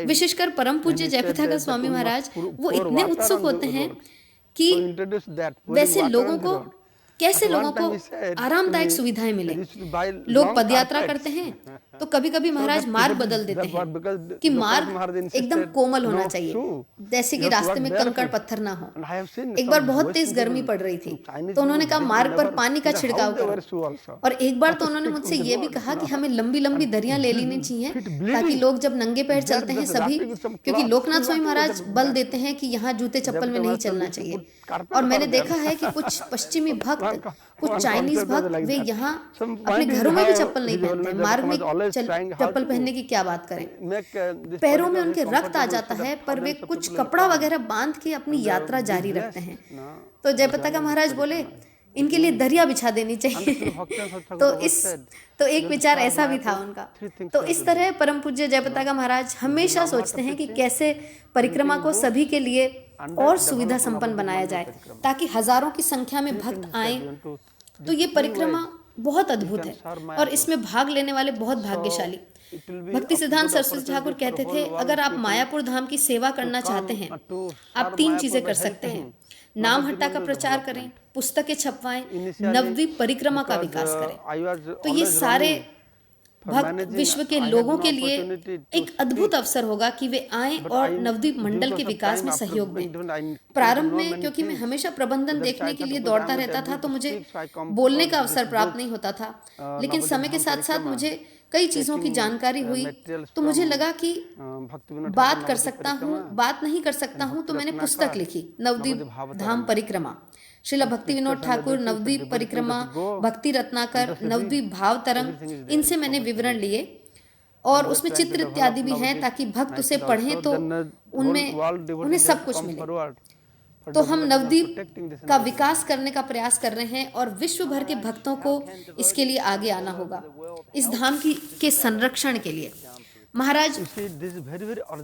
विशेषकर परम पूज्य जयप्रताप स्वामी महाराज, वो इतने उत्सुक होते हैं कि वैसे लोगों को, कैसे लोगों को आरामदायक सुविधाएं मिले। लोग पदयात्रा करते हैं तो कभी कभी महाराज मार्ग बदल देते हैं कि मार्ग एकदम कोमल होना चाहिए, जैसे कि रास्ते में कंकड़ पत्थर ना हो। एक बार बहुत तेज गर्मी पड़ रही थी, तो उन्होंने कहा मार्ग पर पानी का छिड़काव करो। और एक बार तो उन्होंने मुझसे ये भी कहा कि हमें लंबी लंबी दरियां ले लेनी चाहिए, ताकि लोग जब नंगे पैर चलते हैं सभी, क्योंकि लोकनाथ स्वामी महाराज बल देते हैं कि यहाँ जूते चप्पल में नहीं चलना चाहिए। और मैंने देखा है कि कुछ पश्चिमी भक्त, कुछ चाइनीज भक्त, वे यहाँ अपने घरों में भी चप्पल नहीं पहनते, मार्ग में चप्पल पहनने की क्या बात करें। पैरों में उनके रक्त आ जाता है, पर वे कुछ कपड़ा वगैरह बांध के अपनी यात्रा जारी रखते हैं। तो जयप्रताप महाराज बोले, इनके लिए दरिया बिछा देनी चाहिए। तो एक विचार ऐसा भी था उनका। तो इस तरह परम पूज्य जयप्रताप महाराज हमेशा सोचते हैं कि कैसे परिक्रमा को सभी के लिए और सुविधा संपन्न बनाया जाए, ताकि हजारों की संख्या में भक्त आए। तो ये परिक्रमा बहुत अद्भुत है और इसमें भाग लेने वाले बहुत भाग्यशाली। भक्ति सिद्धांत सरस्वती ठाकुर कहते थे, अगर आप मायापुर धाम की सेवा करना चाहते हैं, आप 3 चीजें कर सकते हैं। नाम हट्टा का प्रचार करें, पुस्तकें छपवाएं, नवद्वीप परिक्रमा का विकास करें। तो ये सारे भक्त विश्व के लोगों के लिए एक अद्भुत अवसर होगा कि वे आएं और नवद्वीप मंडल के विकास में सहयोग दें। प्रारंभ में क्योंकि मैं हमेशा प्रबंधन देखने के लिए दौड़ता रहता था, तो मुझे बोलने का अवसर प्राप्त नहीं होता था, लेकिन समय के साथ साथ मुझे कई चीजों की जानकारी हुई, तो मुझे लगा कि बात कर सकता हूँ, बात नहीं कर सकता हूँ, तो मैंने पुस्तक लिखी, नवद्वीप धाम परिक्रमा। श्रीला भक्ति विनोद ठाकुर नवद्वीप परिक्रमा, भक्ति रत्नाकर नवद्वीप भाव तरंग, इनसे मैंने विवरण लिए और उसमें चित्र इत्यादि भी हैं, ताकि भक्त उसे पढ़ें तो उन्हें सब कुछ मिले। तो हम नवद्वीप का विकास करने का प्रयास कर रहे हैं और विश्व भर के भक्तों को इसके लिए आगे आना होगा, इस धाम के संरक्षण के लिए। महाराज,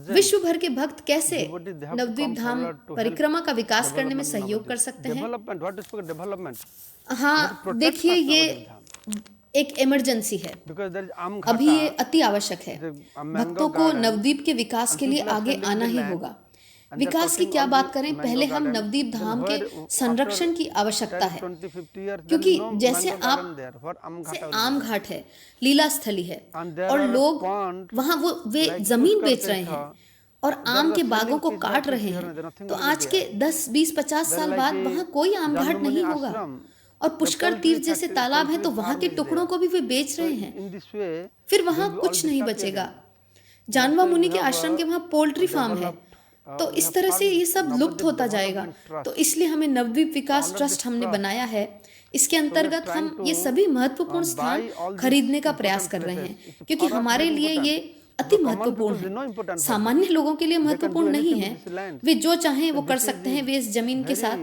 विश्व भर के भक्त कैसे नवद्वीप धाम परिक्रमा का विकास करने में सहयोग कर सकते हैं? हाँ, देखिए, ये एक इमरजेंसी है, अभी ये अति आवश्यक है। भक्तों को नवद्वीप के विकास के लिए आगे आना ही होगा। विकास की क्या बात करें, पहले हम नवद्वीप धाम के संरक्षण की आवश्यकता है, क्योंकि जैसे आम घाट है, लीला स्थली है, और लोग वहाँ वे जमीन बेच रहे हैं और आम के बागों को काट रहे हैं, तो आज के 10, 20, 50 साल बाद वहाँ कोई आम घाट नहीं होगा। और पुष्कर तीर्थ जैसे तालाब है, तो वहाँ के टुकड़ों को भी वे बेच रहे हैं, फिर वहाँ कुछ नहीं बचेगा। जानवा मुनि के आश्रम के वहाँ पोल्ट्री फार्म है, तो इस तरह से ये सब लुप्त होता जाएगा। तो इसलिए हमें नवद्वीप विकास ट्रस्ट हमने बनाया है इसके अंतर्गत हम ये सभी महत्वपूर्ण स्थान खरीदने का प्रयास कर रहे हैं, क्योंकि हमारे लिए ये अति महत्वपूर्ण है। सामान्य लोगों के लिए महत्वपूर्ण नहीं है, वे जो चाहें वो कर सकते हैं वे इस जमीन के साथ।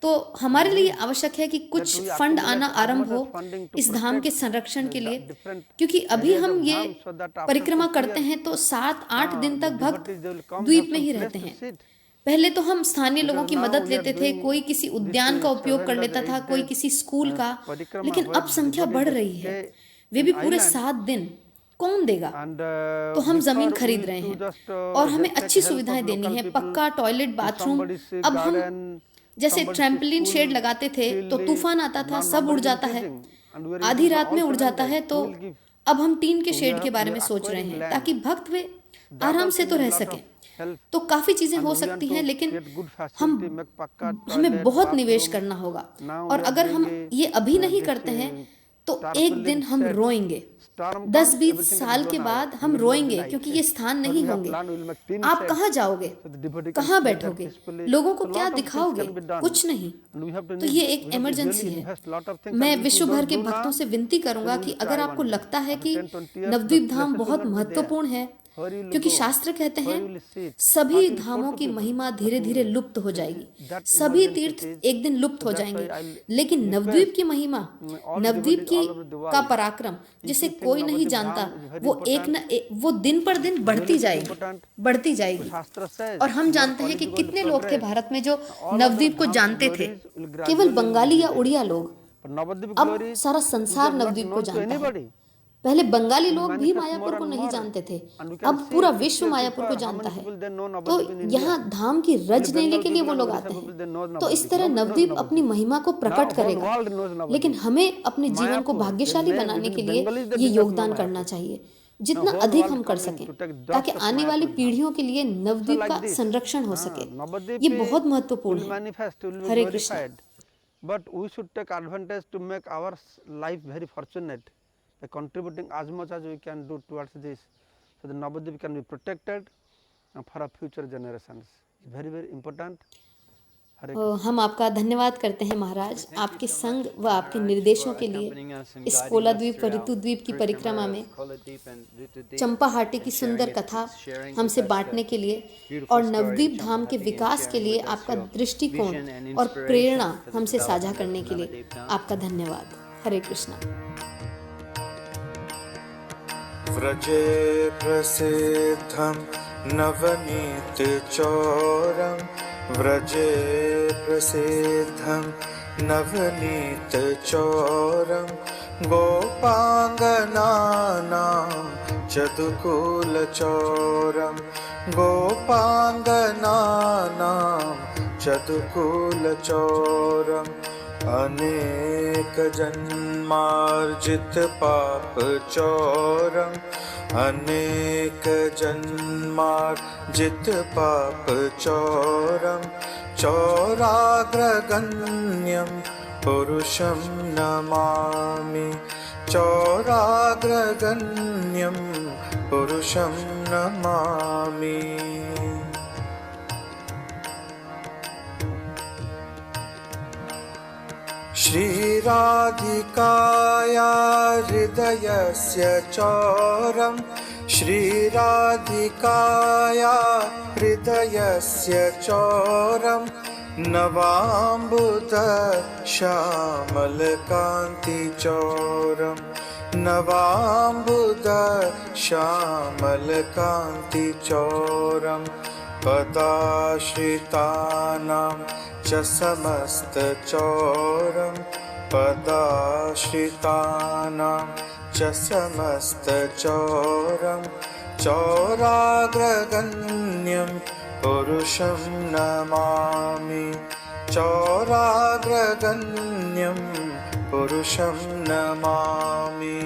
तो हमारे लिए आवश्यक है कि कुछ फंड आना आरंभ हो इस धाम के संरक्षण के लिए, क्योंकि अभी हम ये परिक्रमा करते हैं तो 7-8 दिन तक भक्त द्वीप में ही रहते हैं। पहले तो हम स्थानीय लोगों की मदद लेते थे, कोई किसी उद्यान का उपयोग कर लेता था, कोई किसी स्कूल का, लेकिन अब संख्या बढ़ रही है, वे भी पूरे 7 दिन कौन देगा। तो हम जमीन खरीद रहे हैं और हमें अच्छी सुविधाएं देनी है, पक्का टॉयलेट, बाथरूम। अब हम जैसे ट्रैम्पलिन शेड लगाते थे तो तूफान आता था, सब उड़ जाता है, आधी रात में उड़ जाता है, तो अब हम टीन के शेड के बारे में सोच रहे हैं ताकि भक्त वे आराम से तो रह सकें। तो काफी चीजें हो सकती हैं, लेकिन हमें बहुत निवेश करना होगा, और अगर हम ये अभी नहीं करते हैं तो एक दिन हम रोएंगे। 10-20 साल के बाद हम रोएंगे, क्योंकि ये स्थान नहीं होंगे। आप कहाँ जाओगे, कहाँ बैठोगे, लोगों को क्या दिखाओगे, कुछ नहीं। तो ये एक इमरजेंसी है। मैं विश्व भर के भक्तों से विनती करूंगा कि अगर आपको लगता है कि नवद्वीप धाम बहुत महत्वपूर्ण है, क्योंकि शास्त्र कहते हैं सभी धामों की महिमा धीरे धीरे लुप्त हो जाएगी, सभी तीर्थ एक दिन लुप्त हो जाएंगे, लेकिन नवद्वीप की महिमा, नवद्वीप की का पराक्रम जिसे कोई नहीं जानता, वो दिन पर दिन बढ़ती जाएगी। और हम जानते हैं कि कितने लोग थे भारत में जो नवद्वीप को जानते थे, केवल बंगाली या उड़िया लोग। अब सारा संसार नवद्वीप को जानता है। पहले बंगाली लोग भी मायापुर को नहीं जानते थे, अब पूरा विश्व मायापुर को जानता है। तो यहाँ धाम की रज लेने के लिए वो लोग आते हैं। तो इस तरह नवद्वीप अपनी महिमा को प्रकट करेगा, लेकिन हमें अपने जीवन को भाग्यशाली बनाने के लिए ये योगदान करना चाहिए, जितना अधिक हम कर सकें, ताकि आने वाली पीढ़ियों के लिए नवद्वीप का संरक्षण हो सके। ये बहुत महत्वपूर्ण है। हरे Krishna. But we should take advantage to make our life very fortunate by contributing as much as we can do towards this, so the Navadvip can be protected for our future generations. Very very important. हम आपका धन्यवाद करते हैं महाराज, आपके संग व आपके निर्देशों के लिए इस कोलाद्वीप व ऋतुद्वीप की परिक्रमा में चंपाहाटी की सुंदर कथा हमसे बांटने के लिए और नवद्वीप धाम के विकास के लिए आपका दृष्टिकोण और प्रेरणा हमसे साझा करने के लिए आपका धन्यवाद। हरे कृष्णा। व्रजे प्रसिद्धं नवनीत चौरम, व्रजे प्रसिद्धं नवनीत चौरम, गोपांगनानां चतुकुलचौरम, गोपांगनानां चतुकुलचौरम, अनेक जन्मार्जित पाप चौरम, अनेक जन्मार्जित पाप चौरम, चौराग्रगण्यं पुरुषं नमामि, चौराग्रगण्यं पुरुषं नमामि। श्रीराधिकाया हृदयस्य चौरं, श्रीराधिकाया हृदयस्य चौरं, नवाम्बुद श्यामलकान्ति चौरं, नवाम्बुद श्यामलकान्ति चौरं, पदाश्रितानां च समस्तचौरं, पदाश्रितानां च समस्तचौरं, चौराग्रगण्यं पुरुषं नमामि, चौराग्रगण्यं पुरुषं नमामि।